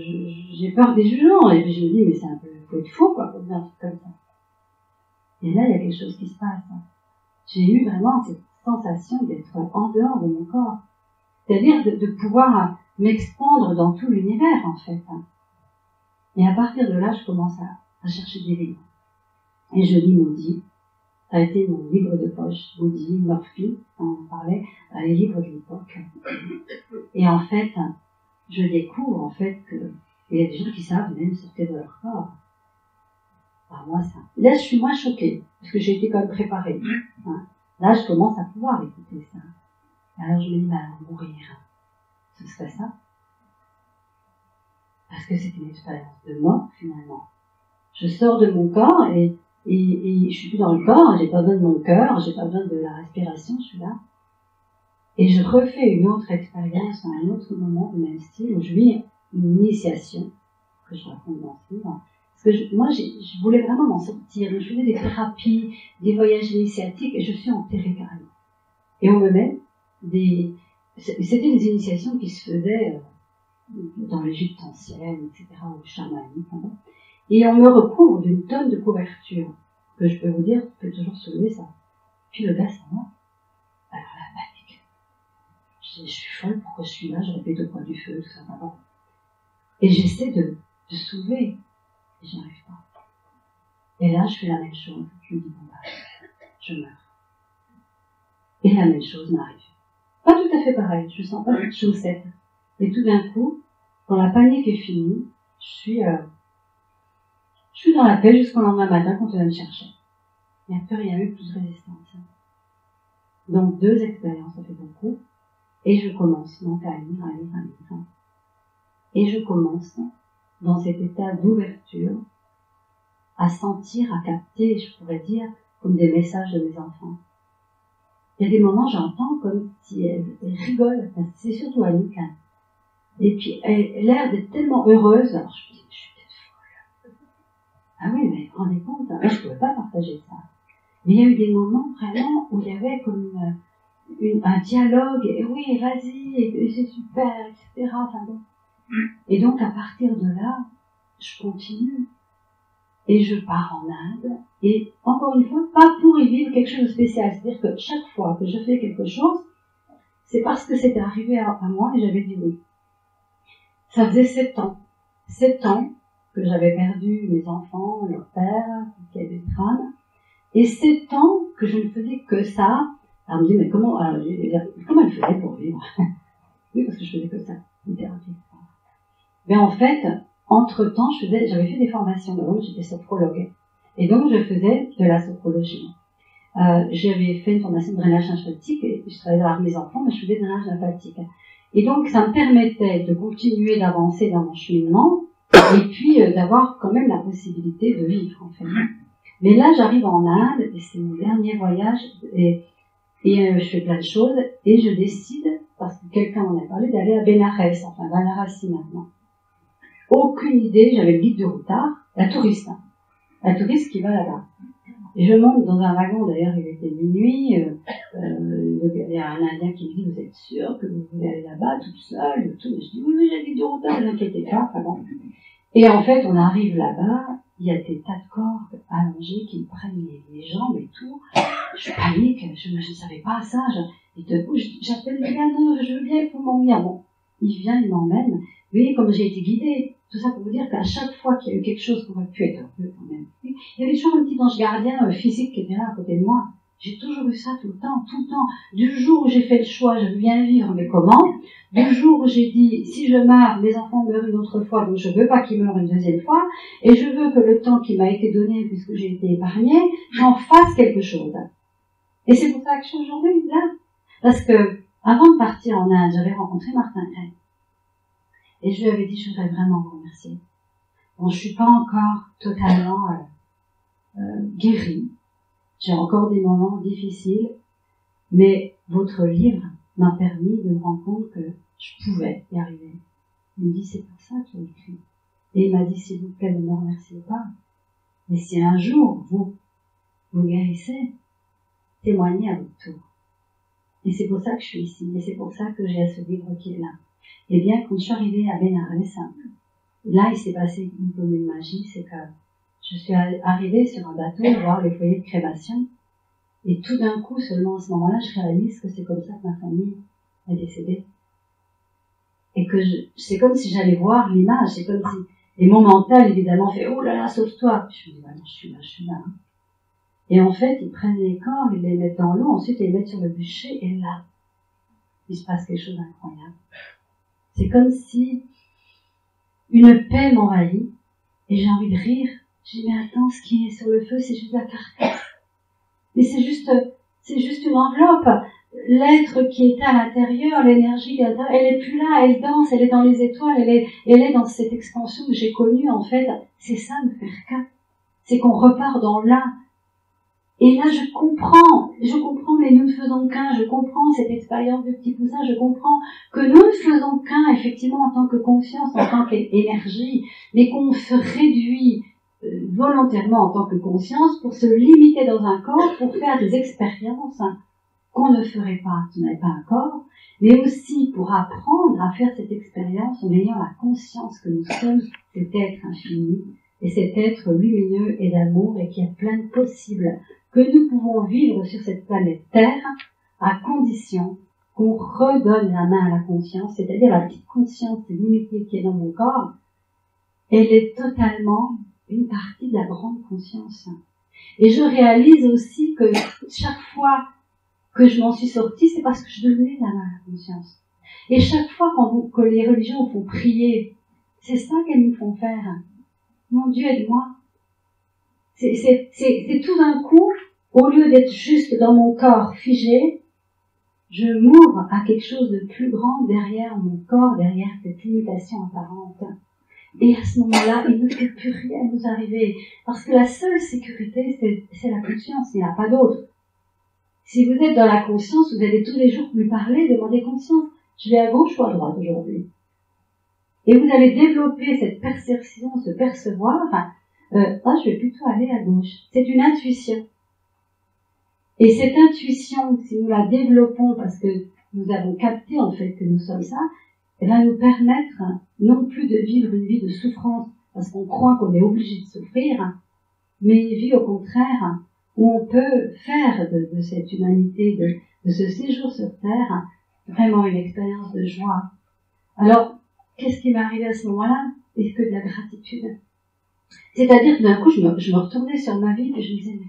S1: j'ai peur des jugements. Et puis je me dis, mais c'est un peu, faut être fou, quoi, pour dire un truc comme ça. Et là, il y a quelque chose qui se passe. Hein. J'ai eu vraiment cette sensation d'être en dehors de mon corps. C'est-à-dire de pouvoir m'expandre dans tout l'univers, en fait. Hein. Et à partir de là, je commence à chercher des livres. Et je lis Moody. Ça a été mon livre de poche. Moody, Murphy, on en parlait, les livres de l'époque. Et en fait, je découvre, en fait, que il y a des gens qui savent même sortir de leur corps. Alors moi, ça. Là, je suis moins choquée, parce que j'ai été quand même préparée. Hein. Là, je commence à pouvoir écouter ça. Alors je me dis, mourir, ce serait ça. Parce que c'est une expérience de mort, finalement. Je sors de mon corps et je suis plus dans le corps, j'ai pas besoin de mon cœur, j'ai pas besoin de la respiration, je suis là. Et je refais une autre expérience à un autre moment du même style, où je vis une initiation, que je raconte dans ce livre. Parce que moi, je voulais vraiment m'en sortir. Je faisais des thérapies, des voyages initiatiques, et je suis enterrée carrément. Et on me met c'était des initiations qui se faisaient dans l'Égypte ancienne, etc., au chamanique, et on me recouvre d'une tonne de couverture, que je peux vous dire, je peux toujours soulever ça. Puis le gars s'en va. Alors la panique. Je suis folle, pourquoi je suis là, je répète au coin du feu, tout ça, pardon. Et j'essaie de soulever, et j'y arrive pas. Et là, je fais la même chose, je me dis, je meurs. Et la même chose m'arrive. Pas tout à fait pareil, je sens pas cette chaussette. Et tout d'un coup, quand la panique est finie, je suis dans la paix jusqu'au lendemain matin quand on vient me chercher. Il n'y a plus rien eu, plus de résistance. Donc 2 expériences, ça fait beaucoup. Et je commence donc à lire. Et je commence, dans cet état d'ouverture, à sentir, à capter, je pourrais dire, comme des messages de mes enfants. Il y a des moments, j'entends comme si elle rigole, c'est surtout Annick. Hein. Et puis, elle a l'air d'être tellement heureuse. Alors je me dis, je suis peut-être folle. Ah oui, mais vous vous rendez compte, hein, je ne pouvais pas partager ça. Mais il y a eu des moments vraiment où il y avait comme un dialogue, et oui, vas-y, et c'est super, etc. Enfin bon. Et donc, à partir de là, je continue. Et je pars en Inde, et encore une fois, pas pour y vivre quelque chose de spécial. C'est-à-dire que chaque fois que je fais quelque chose, c'est parce que c'était arrivé à moi et j'avais dit oui. Ça faisait 7 ans. 7 ans que j'avais perdu mes enfants, leur père, qui avait des drames. Et 7 ans que je ne faisais que ça. Alors on me dit, mais comment elle faisait pour vivre? Oui, parce que je faisais que ça, une thérapie. Mais en fait, entre-temps, j'avais fait des formations, donc j'étais sophrologue. Et donc, je faisais de la sophrologie. J'avais fait une formation de drainage lymphatique, et je travaillais avec mes enfants, mais je faisais de drainage lymphatique. Et donc, ça me permettait de continuer d'avancer dans mon cheminement, et puis d'avoir quand même la possibilité de vivre, en fait. Mais là, j'arrive en Inde, et c'est mon dernier voyage, et je fais plein de choses, et je décide, parce que quelqu'un m'en a parlé, d'aller à Benares, enfin Varanasi maintenant. Aucune idée, j'avais le guide de routard, la touriste qui va là-bas. Et je monte dans un wagon, d'ailleurs il était minuit, il y a un Indien qui me dit, vous êtes sûr que vous voulez aller là-bas, toute seule, et tout. Et je dis, oui, j'ai le guide de routard, ne vous inquiétez pas, enfin bon. Et en fait, on arrive là-bas, il y a des tas de corps allongés qui me prennent les jambes et tout. Je panique, je ne savais pas ça, et de coup, j'appelle le gars, je veux bien pour m'emmener. Bon, il vient, il m'emmène. Vous voyez, comme j'ai été guidée, tout ça pour vous dire qu'à chaque fois qu'il y a eu quelque chose qui aurait pu être un peu quand même, il y avait toujours un petit ange gardien physique qui était là à côté de moi. J'ai toujours eu ça tout le temps, tout le temps. Du jour où j'ai fait le choix, je veux bien vivre, mais comment? Du jour où j'ai dit, si je meurs, mes enfants meurent une autre fois, donc je veux pas qu'ils meurent une deuxième fois, et je veux que le temps qui m'a été donné, puisque j'ai été épargnée, j'en fasse quelque chose. Et c'est pour ça que je suis aujourd'hui là. Parce que, avant de partir en Inde, j'avais rencontré Martin Gray. Et je lui avais dit, je voudrais vraiment vous remercier. Bon, je suis pas encore totalement guérie. J'ai encore des moments difficiles, mais votre livre m'a permis de me rendre compte que je pouvais y arriver. Il me dit, c'est pour ça que j'ai écrit. Et il m'a dit, s'il vous plaît, ne me remerciez pas. Mais si un jour, vous guérissez, témoignez à votre tour. Et c'est pour ça que je suis ici. Et c'est pour ça que j'ai ce livre qui est là. Et bien, quand je suis arrivée à Bénarès, là, il s'est passé comme une magie, c'est que je suis arrivée sur un bateau voir les foyers de crémation. Et tout d'un coup, seulement à ce moment-là, je réalise que c'est comme ça que ma famille est décédée. Et que c'est comme si j'allais voir l'image, c'est comme si, et mon mental, évidemment, fait, oh là là, sauve-toi. Je me dis, bah non, je suis là. Et en fait, ils prennent les corps, ils les mettent dans l'eau, ensuite ils les mettent sur le bûcher, et là, il se passe quelque chose d'incroyable. C'est comme si une paix m'envahit, et j'ai envie de rire. Je dis, mais attends, ce qui est sur le feu, c'est juste la carcasse. Mais c'est juste une enveloppe. L'être qui était à l'intérieur, l'énergie qui est à l'intérieur, elle est plus là, elle danse, elle est dans les étoiles, elle est dans cette expansion que j'ai connue, en fait. C'est ça, me faire qu'un. C'est qu'on repart dans là. Et là, je comprends, mais nous ne faisons qu'un, je comprends cette expérience de petit poussin, je comprends que nous ne faisons qu'un, effectivement, en tant que conscience, en tant qu'énergie, mais qu'on se réduit volontairement en tant que conscience pour se limiter dans un corps, pour faire des expériences qu'on ne ferait pas si on n'avait pas un corps, mais aussi pour apprendre à faire cette expérience en ayant la conscience que nous sommes cet être infini, et cet être lumineux et d'amour, et qu'il y a plein de possibles que nous pouvons vivre sur cette planète Terre, à condition qu'on redonne la main à la conscience, c'est-à-dire la petite conscience limitée qui est dans mon corps, elle est totalement une partie de la grande conscience. Et je réalise aussi que chaque fois que je m'en suis sortie, c'est parce que je donnais la main à la conscience. Et chaque fois que les religions font prier, c'est ça qu'elles nous font faire. Mon Dieu, aide-moi. C'est tout d'un coup, au lieu d'être juste dans mon corps figé, je m'ouvre à quelque chose de plus grand derrière mon corps, derrière cette limitation apparente. Et à ce moment-là, il ne peut plus rien nous arriver. Parce que la seule sécurité, c'est la conscience, il n'y en a pas d'autre. Si vous êtes dans la conscience, vous allez tous les jours lui parler, demander conscience. Je vais à gauche ou à droite aujourd'hui? Et vous allez développer cette perception, ce percevoir. Je vais plutôt aller à gauche. C'est une intuition. Et cette intuition, si nous la développons parce que nous avons capté en fait que nous sommes ça, elle va nous permettre non plus de vivre une vie de souffrance parce qu'on croit qu'on est obligé de souffrir, mais une vie au contraire où on peut faire de cette humanité, de ce séjour sur Terre, vraiment une expérience de joie. Alors, qu'est-ce qui m'est arrivé à ce moment-là? Est-ce que de la gratitude? C'est-à-dire que d'un coup, je me retournais sur ma vie et je me disais,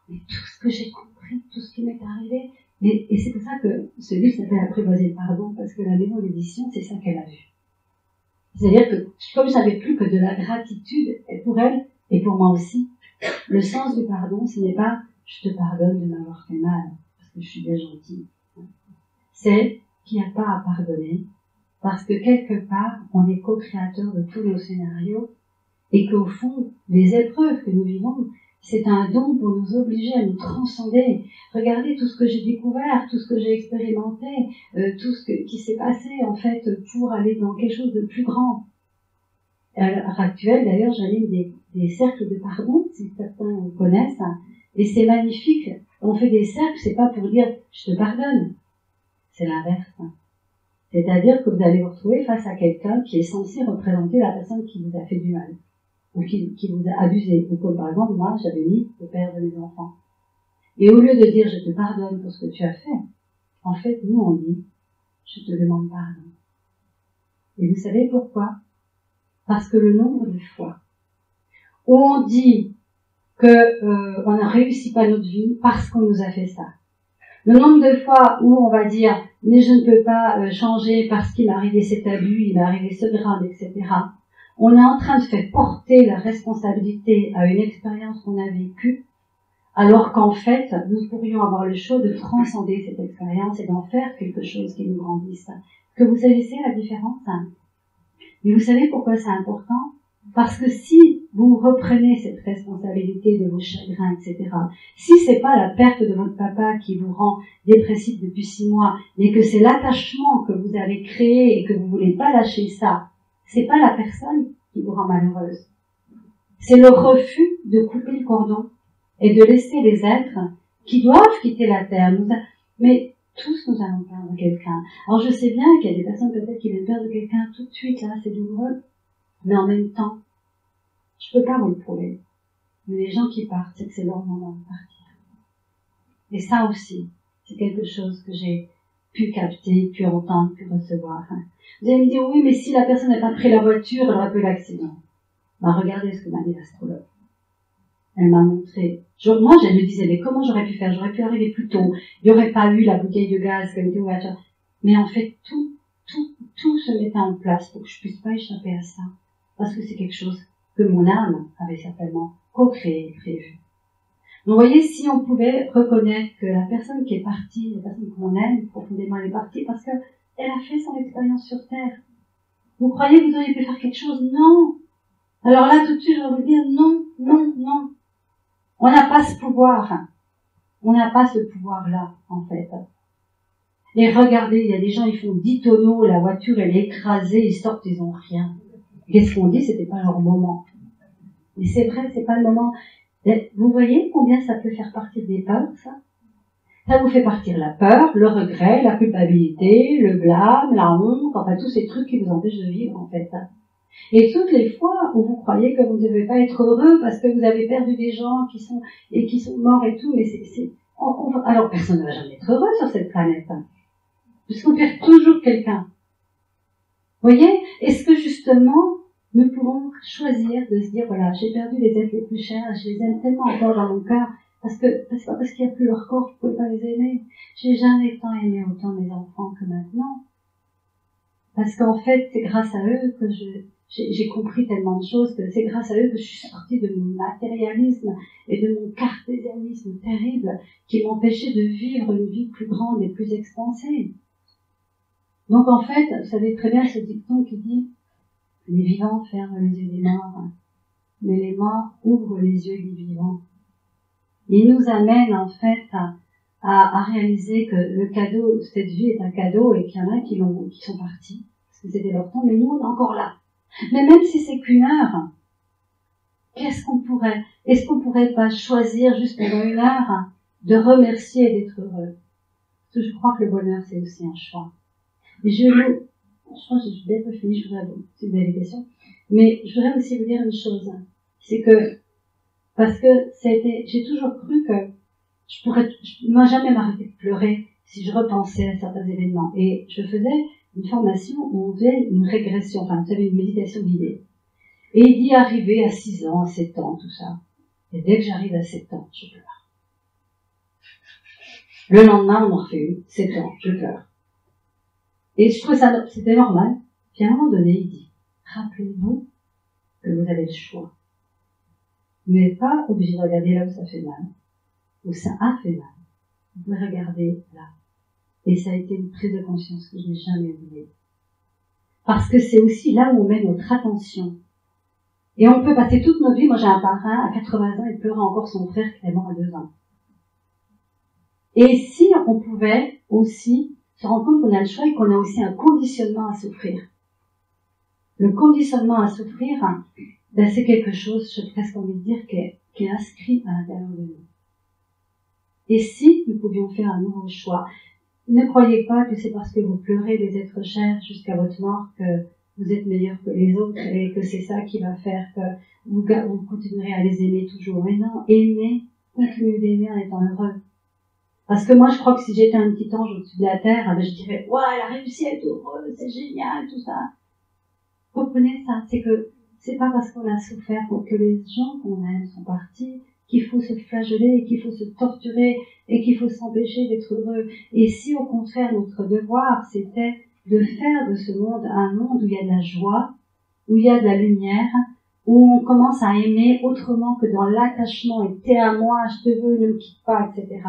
S1: mais tout ce que j'ai compris, tout ce qui m'est arrivé, et c'est pour ça que ce livre s'appelle Apprivoiser le pardon, parce que la maison d'édition, c'est ça qu'elle a vu. C'est-à-dire que, comme je savais plus que de la gratitude, et pour elle, et pour moi aussi, le sens du pardon, ce n'est pas je te pardonne de m'avoir fait mal, parce que je suis bien gentille. C'est qu'il n'y a pas à pardonner, parce que quelque part, on est co-créateur de tous nos scénarios, et qu'au fond, les épreuves que nous vivons, c'est un don pour nous obliger à nous transcender. Regardez tout ce que j'ai découvert, tout ce que j'ai expérimenté, tout ce qui s'est passé, en fait, pour aller dans quelque chose de plus grand. À l'heure actuelle, d'ailleurs, j'anime des cercles de pardon, si certains connaissent, et c'est magnifique. On fait des cercles, c'est pas pour dire « je te pardonne », c'est l'inverse. C'est-à-dire que vous allez vous retrouver face à quelqu'un qui est censé représenter la personne qui vous a fait du mal, ou qui vous a abusé. Donc, comme par exemple, moi, j'avais mis le père de mes enfants. Et au lieu de dire « je te pardonne pour ce que tu as fait », en fait, nous, on dit « je te demande pardon ». Et vous savez pourquoi? Parce que le nombre de fois où on dit que on ne réussit pas notre vie parce qu'on nous a fait ça. Le nombre de fois où on va dire mais je ne peux pas changer parce qu'il m'est arrivé cet abus, il m'est arrivé ce drame, etc. On est en train de faire porter la responsabilité à une expérience qu'on a vécue, alors qu'en fait, nous pourrions avoir le choix de transcender cette expérience et d'en faire quelque chose qui nous grandisse. Que vous savez, c'est la différence. Mais vous savez pourquoi c'est important? Parce que si vous reprenez cette responsabilité de vos chagrins, etc., si c'est pas la perte de votre papa qui vous rend dépressif depuis 6 mois, mais que c'est l'attachement que vous avez créé et que vous voulez pas lâcher ça, c'est pas la personne qui vous rend malheureuse. C'est le refus de couper le cordon et de laisser les êtres qui doivent quitter la terre. Mais tous nous allons perdre quelqu'un. Alors je sais bien qu'il y a des personnes peut-être qui veulent perdre quelqu'un tout de suite, là, c'est douloureux. Mais en même temps, je peux pas vous le prouver. Mais les gens qui partent, c'est que c'est leur moment de partir. Et ça aussi, c'est quelque chose que j'ai pu capter, pu entendre, pu recevoir. Vous allez me dire, oui, mais si la personne n'a pas pris la voiture, elle aurait pas eu l'accident. Ben, regardez ce que m'a dit l'astrologue. Elle m'a montré. Moi, je me disais, mais comment j'aurais pu faire? J'aurais pu arriver plus tôt. Il n'y aurait pas eu la bouteille de gaz qui était ouverte. Mais en fait, tout se mettait en place pour que je puisse pas échapper à ça. Parce que c'est quelque chose que mon âme avait certainement co-créé et prévu. Donc, vous voyez, si on pouvait reconnaître que la personne qui est partie, la personne qu'on aime profondément, elle est partie parce que elle a fait son expérience sur Terre. Vous croyez que vous auriez pu faire quelque chose? Non. Alors là, tout de suite, je vais vous dire non, non, non. On n'a pas ce pouvoir. On n'a pas ce pouvoir-là, en fait. Et regardez, il y a des gens, ils font 10 tonneaux, la voiture, elle est écrasée, ils sortent, ils ont rien. Qu'est-ce qu'on dit? C'était pas leur moment. Mais c'est vrai, c'est pas le moment. Vous voyez combien ça peut faire partir des peurs, ça? Ça vous fait partir la peur, le regret, la culpabilité, le blâme, la honte, enfin tous ces trucs qui vous empêchent de vivre, en fait. Et toutes les fois où vous croyez que vous ne devez pas être heureux parce que vous avez perdu des gens qui sont morts et tout, mais alors personne ne va jamais être heureux sur cette planète. Puisqu'on perd toujours quelqu'un. Vous voyez? Est-ce que justement, nous pouvons choisir de se dire, voilà, j'ai perdu les êtres les plus chers, je les aime tellement encore dans mon cœur, parce que c'est pas parce qu'il n'y a plus leur corps que vous pouvez pas les aimer. J'ai jamais tant aimé autant mes enfants que maintenant. Parce qu'en fait, c'est grâce à eux que j'ai compris tellement de choses, que c'est grâce à eux que je suis sortie de mon matérialisme et de mon cartésianisme terrible qui m'empêchait de vivre une vie plus grande et plus expansée. Donc en fait, vous savez très bien ce dicton qui dit « Les vivants ferment les yeux des morts, mais les morts ouvrent les yeux des vivants ». Il nous amène en fait à réaliser que le cadeau, cette vie est un cadeau et qu'il y en a qui sont partis, parce que c'était leur temps, mais nous on est encore là. Mais même si c'est qu'une heure, est-ce qu'on pourrait pas choisir juste pendant une heure de remercier et d'être heureux? Parce que je crois que le bonheur c'est aussi un choix. Et je crois que j'ai bientôt fini, je voudrais vous, si vous avez des questions. Mais je voudrais aussi vous dire une chose. C'est que, parce que j'ai toujours cru que je ne jamais m'arrêter de pleurer si je repensais à certains événements. Et je faisais une formation où on faisait une régression, enfin, vous savez, une méditation guidée. Et d'y arriver à 6 ans, à 7 ans, tout ça. Et dès que j'arrive à 7 ans, je pleure. Le lendemain, on en refait une, 7 ans, je pleure. Et je trouvais ça, c'était normal. Puis à un moment donné, il dit, rappelez-vous que vous avez le choix. Vous n'êtes pas obligé de regarder là où ça fait mal, où ça a fait mal. Vous pouvez regarder là. Et ça a été une prise de conscience que je n'ai jamais oubliée. Parce que c'est aussi là où on met notre attention. Et on peut passer toute notre vie, moi j'ai un parrain, à 80 ans, il pleurait encore son frère qui est mort à 2 ans. Et si on pouvait aussi se rendre compte qu'on a le choix et qu'on a aussi un conditionnement à souffrir. Le conditionnement à souffrir, ben c'est quelque chose, j'ai presque envie de dire, qui est inscrit à l'intérieur de nous. Et si nous pouvions faire un nouveau choix, ne croyez pas que c'est parce que vous pleurez les êtres chers jusqu'à votre mort que vous êtes meilleur que les autres et que c'est ça qui va faire que vous continuerez à les aimer toujours. Mais non, aimez, continuez d'aimer en étant heureux. Parce que moi, je crois que si j'étais un petit ange au-dessus de la terre, ben je dirais, ouais, elle a réussi à être heureuse, c'est génial, tout ça. Comprenez ça, c'est que c'est pas parce qu'on a souffert que les gens qu'on aime sont partis qu'il faut se flageller, qu'il faut se torturer et qu'il faut s'empêcher d'être heureux. Et si au contraire notre devoir c'était de faire de ce monde un monde où il y a de la joie, où il y a de la lumière, où on commence à aimer autrement que dans l'attachement et t'es à moi, je te veux, ne me quitte pas, etc.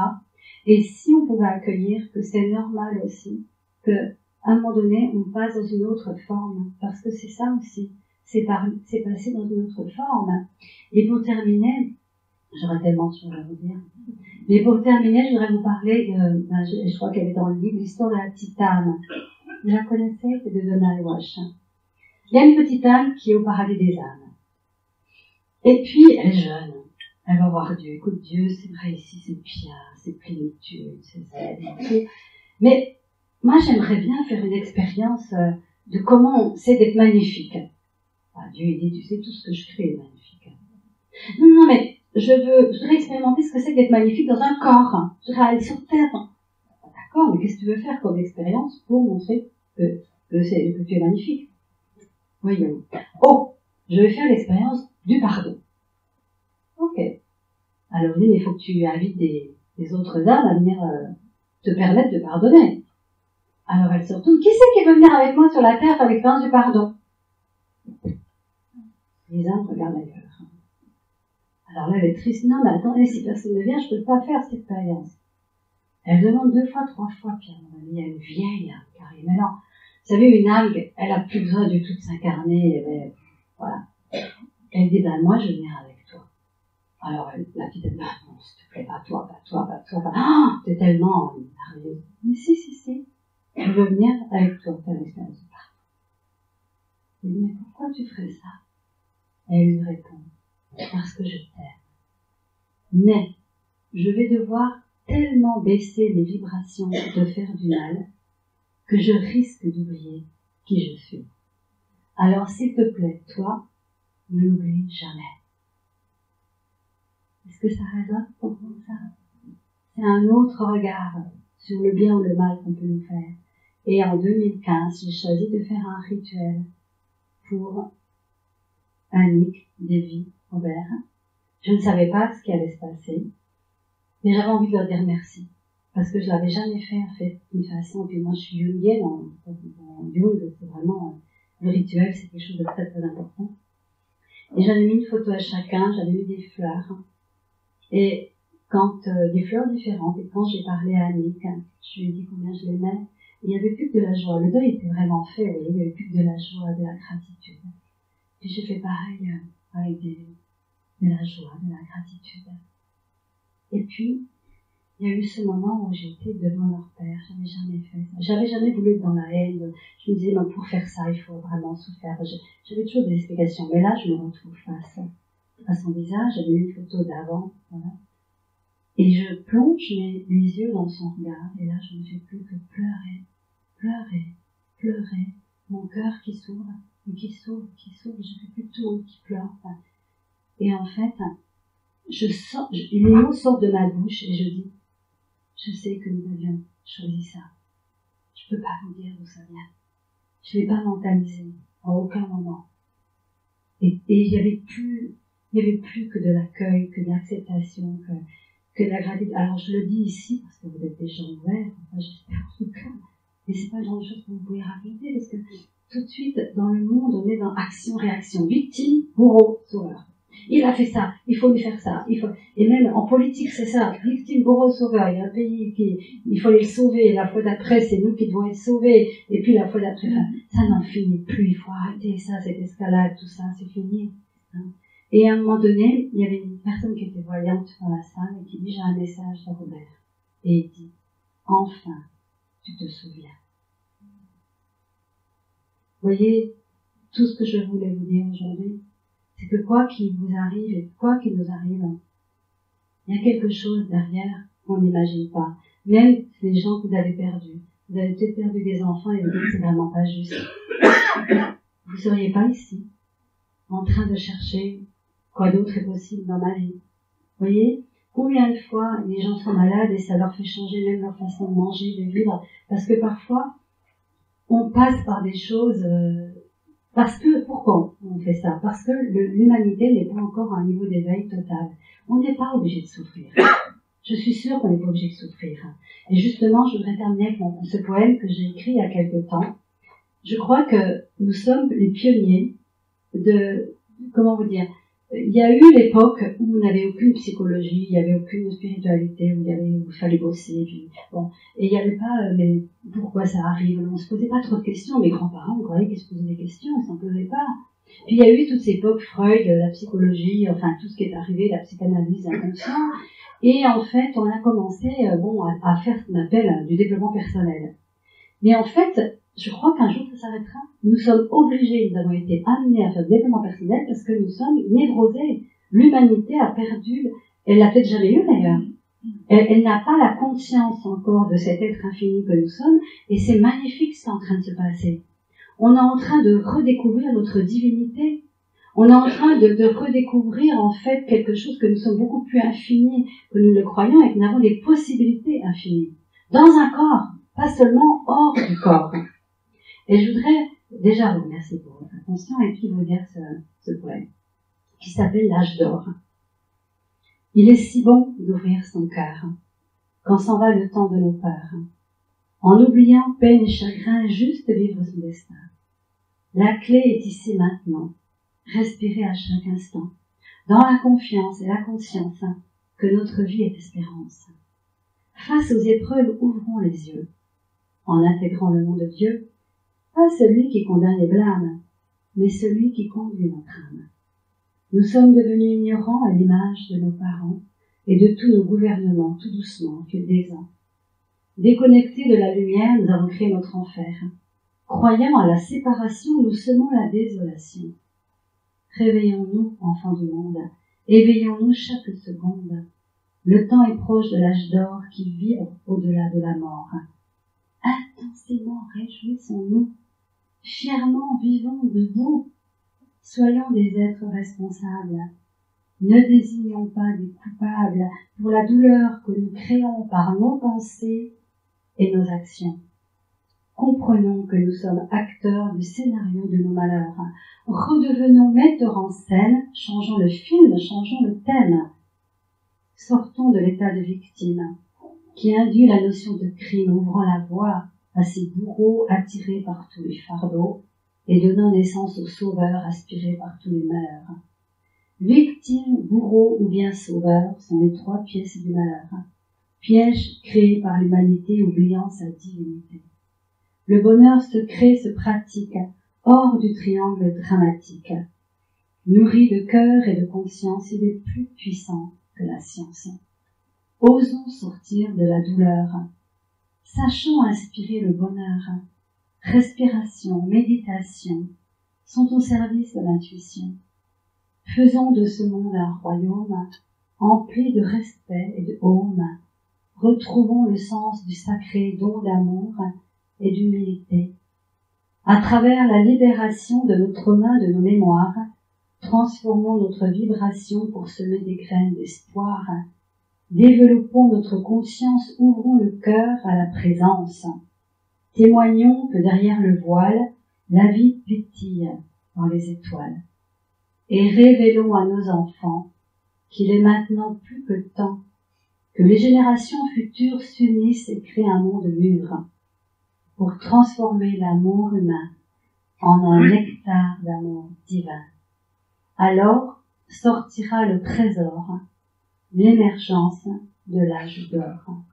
S1: Et si on pouvait accueillir que c'est normal aussi, que à un moment donné on passe dans une autre forme, parce que c'est ça aussi, c'est passer dans une autre forme. Et pour terminer, j'aurais tellement de choses à vous dire, mais pour terminer, je voudrais vous parler je crois qu'elle est dans le livre, l'histoire de la petite âme. Vous la connaissez, c'est de Donald Walsh. Il y a une petite âme qui est au paradis des âmes. Et puis, elle est jeune. Elle va voir Dieu. Écoute, Dieu, c'est vrai, ici, c'est bien, c'est plénitude, c'est zen et tout. Mais, moi, j'aimerais bien faire une expérience de comment c'est d'être magnifique. Ah, Dieu, il dit, tu sais, tout ce que je crée est magnifique. Non, mais, je voudrais expérimenter ce que c'est d'être magnifique dans un corps. Je voudrais aller sur terre. D'accord, mais qu'est-ce que tu veux faire comme expérience pour montrer que tu es magnifique? Voyons. Oh, je vais faire l'expérience du pardon. Ok. Alors, il dit, mais il faut que tu invites des autres âmes à venir te permettre de pardonner. Alors, elle se retourne. Qui c'est qui veut venir avec moi sur la terre faire l'expérience du pardon? Les âmes regardent ailleurs. Alors là, elle est triste. Non, mais attendez, si personne ne vient, je ne peux pas faire cette expérience. Elle demande 2 fois, 3 fois, puis à mon avis, elle est une vieille âme qui arrive. Mais non, vous savez, une âme, elle a plus besoin du tout de s'incarner. Ben, voilà. Elle dit, ben moi, je viens avec toi. Alors, la petite, elle dit, non, s'il te plaît, pas toi. Oh, t'es tellement merveilleuse. Mais si, je veux venir avec toi faire l'expérience du pardon. Elle dit, mais pourquoi tu ferais ça? Et elle lui répond, parce que je t'aime. Mais, je vais devoir tellement baisser les vibrations pour te faire du mal que je risque d'oublier qui je suis. Alors, s'il te plaît, toi, ne l'oublie jamais. Est-ce que ça résonne pour vous, ça? C'est un autre regard sur le bien ou le mal qu'on peut nous faire. Et en 2015, j'ai choisi de faire un rituel pour Annick, Davy, Robert. Je ne savais pas ce qui allait se passer, mais j'avais envie de leur dire merci. Parce que je l'avais jamais fait, en fait, d'une façon. Et puis moi, je suis jungienne, en Jung, c'est vraiment, le rituel, c'est quelque chose de très, très important. Et j'avais mis une photo à chacun, j'avais mis des fleurs. Et quand, des fleurs différentes, et quand j'ai parlé à Annick, je lui ai dit combien je l'aimais, il n'y avait plus que de la joie. Le deuil était vraiment fait, vous voyez, il n'y avait plus que de la joie, de la gratitude. Puis j'ai fait pareil, avec de la joie, de la gratitude. Et puis, il y a eu ce moment où j'étais devant leur père, j'avais jamais fait ça. J'avais jamais voulu être dans la haine. Je me disais, ben, pour faire ça, il faut vraiment souffrir. J'avais toujours des explications. Mais là, je me retrouve face à son visage. J'avais eu une photo d'avant, voilà. Et je plonge mes yeux dans son regard. Et là, je ne fais plus que pleurer. Mon cœur qui s'ouvre, et qui s'ouvre. Je ne fais plus tout, qui pleure. Et en fait, les mots sortent de ma bouche et je dis, je sais que nous avions choisi ça. Je peux pas vous dire d'où ça vient. Je l'ai pas mentalisé en aucun moment. Et il y avait plus que de l'accueil, que de l'acceptation, que de la gratitude. Alors je le dis ici parce que vous êtes des gens ouverts, enfin j'espère en tout cas. Mais c'est pas le genre de choses que vous pouvez raconter parce que tout de suite dans le monde on est dans action-réaction, victime, bourreau, sauveur. Il a fait ça, il faut lui faire ça, et même en politique c'est ça, victime, bourreau, sauveur, il y a un pays il faut les sauver, la fois d'après c'est nous qui devons être sauvés, et puis la fois d'après, ça n'en finit plus, il faut arrêter ça, cette escalade, tout ça, c'est fini. Hein. Et à un moment donné, il y avait une personne qui était voyante dans la salle, et qui dit, j'ai un message de Robert, et il dit, enfin, tu te souviens. Vous voyez, tout ce que je voulais vous dire aujourd'hui, c'est que quoi qu'il vous arrive et quoi qu'il nous arrive, il y a quelque chose derrière qu'on n'imagine pas. Même les gens que vous avez perdus. Vous avez peut-être perdu des enfants et vous dites que c'est vraiment pas juste. Vous ne seriez pas ici, en train de chercher quoi d'autre est possible dans ma vie. Vous voyez, combien de fois les gens sont malades et ça leur fait changer même leur façon de manger, de vivre. Parce que parfois, on passe par des choses Pourquoi on fait ça? Parce que l'humanité n'est pas encore à un niveau d'éveil total. On n'est pas obligé de souffrir. Je suis sûre qu'on n'est pas obligé de souffrir. Et justement, je voudrais terminer avec ce poème que j'ai écrit il y a quelque temps. Je crois que nous sommes les pionniers de, comment vous dire, il y a eu l'époque où on n'avait aucune psychologie, il n'y avait aucune spiritualité, où il fallait bosser, puis bon, et il n'y avait pas, mais pourquoi ça arrive? On se posait pas trop de questions. Mes grands-parents, vous croyez qu'ils se posaient des questions, ils s'en posaient pas. Puis il y a eu toute cette époque, Freud, la psychologie, enfin tout ce qui est arrivé, la psychanalyse inconsciente, et en fait on a commencé, à faire ce qu'on appelle du développement personnel. Mais en fait, je crois qu'un jour ça s'arrêtera. Nous sommes obligés, nous avons été amenés à faire du développement personnel parce que nous sommes névrosés. L'humanité a perdu, elle l'a peut-être jamais eu d'ailleurs. Elle n'a pas la conscience encore de cet être infini que nous sommes, et c'est magnifique ce qui est en train de se passer. On est en train de redécouvrir notre divinité. On est en train de redécouvrir en fait quelque chose que nous sommes beaucoup plus infinis que nous le croyons et que nous avons des possibilités infinies. Dans un corps, pas seulement hors du corps. Et je voudrais déjà vous remercier pour votre attention et puis vous lire ce poème qui s'appelle L'âge d'or. Il est si bon d'ouvrir son cœur quand s'en va le temps de nos peurs, en oubliant peine et chagrin, juste vivre son destin. La clé est ici maintenant, respirer à chaque instant, dans la confiance et la conscience que notre vie est espérance. Face aux épreuves, ouvrons les yeux, en intégrant le nom de Dieu, pas celui qui condamne et blâme, mais celui qui conduit notre âme. Nous sommes devenus ignorants à l'image de nos parents et de tous nos gouvernements, tout doucement, au fil des ans. Déconnectés de la lumière, nous avons créé notre enfer. Croyant à la séparation, nous semons la désolation. Réveillons-nous, enfants du monde, éveillons-nous chaque seconde. Le temps est proche de l'âge d'or qui vibre au-delà de la mort. Intensément réjouissons-nous, fièrement vivons debout, soyons des êtres responsables. Ne désignons pas des coupables pour la douleur que nous créons par nos pensées et nos actions. Comprenons que nous sommes acteurs du scénario de nos malheurs. Redevenons metteurs en scène, changeons le film, changeons le thème. Sortons de l'état de victime, qui induit la notion de crime, ouvrant la voie à ces bourreaux attirés par tous les fardeaux et donnant naissance aux sauveurs aspirés par tous les malheurs. Victime, bourreau ou bien sauveur sont les trois pièces du malheur, piège créé par l'humanité oubliant sa divinité. Le bonheur se crée, se pratique, hors du triangle dramatique. Nourri de cœur et de conscience, il est plus puissant que la science. Osons sortir de la douleur. Sachons inspirer le bonheur. Respiration, méditation sont au service de l'intuition. Faisons de ce monde un royaume empli de respect et de aume. Retrouvons le sens du sacré don d'amour et d'humilité. À travers la libération de notre main, de nos mémoires, transformons notre vibration pour semer des graines d'espoir. Développons notre conscience, ouvrons le cœur à la présence. Témoignons que derrière le voile, la vie pétille dans les étoiles. Et révélons à nos enfants qu'il est maintenant plus que temps que les générations futures s'unissent et créent un monde mûr pour transformer l'amour humain en un nectar d'amour divin. Alors sortira le trésor, l'émergence de l'âge d'or.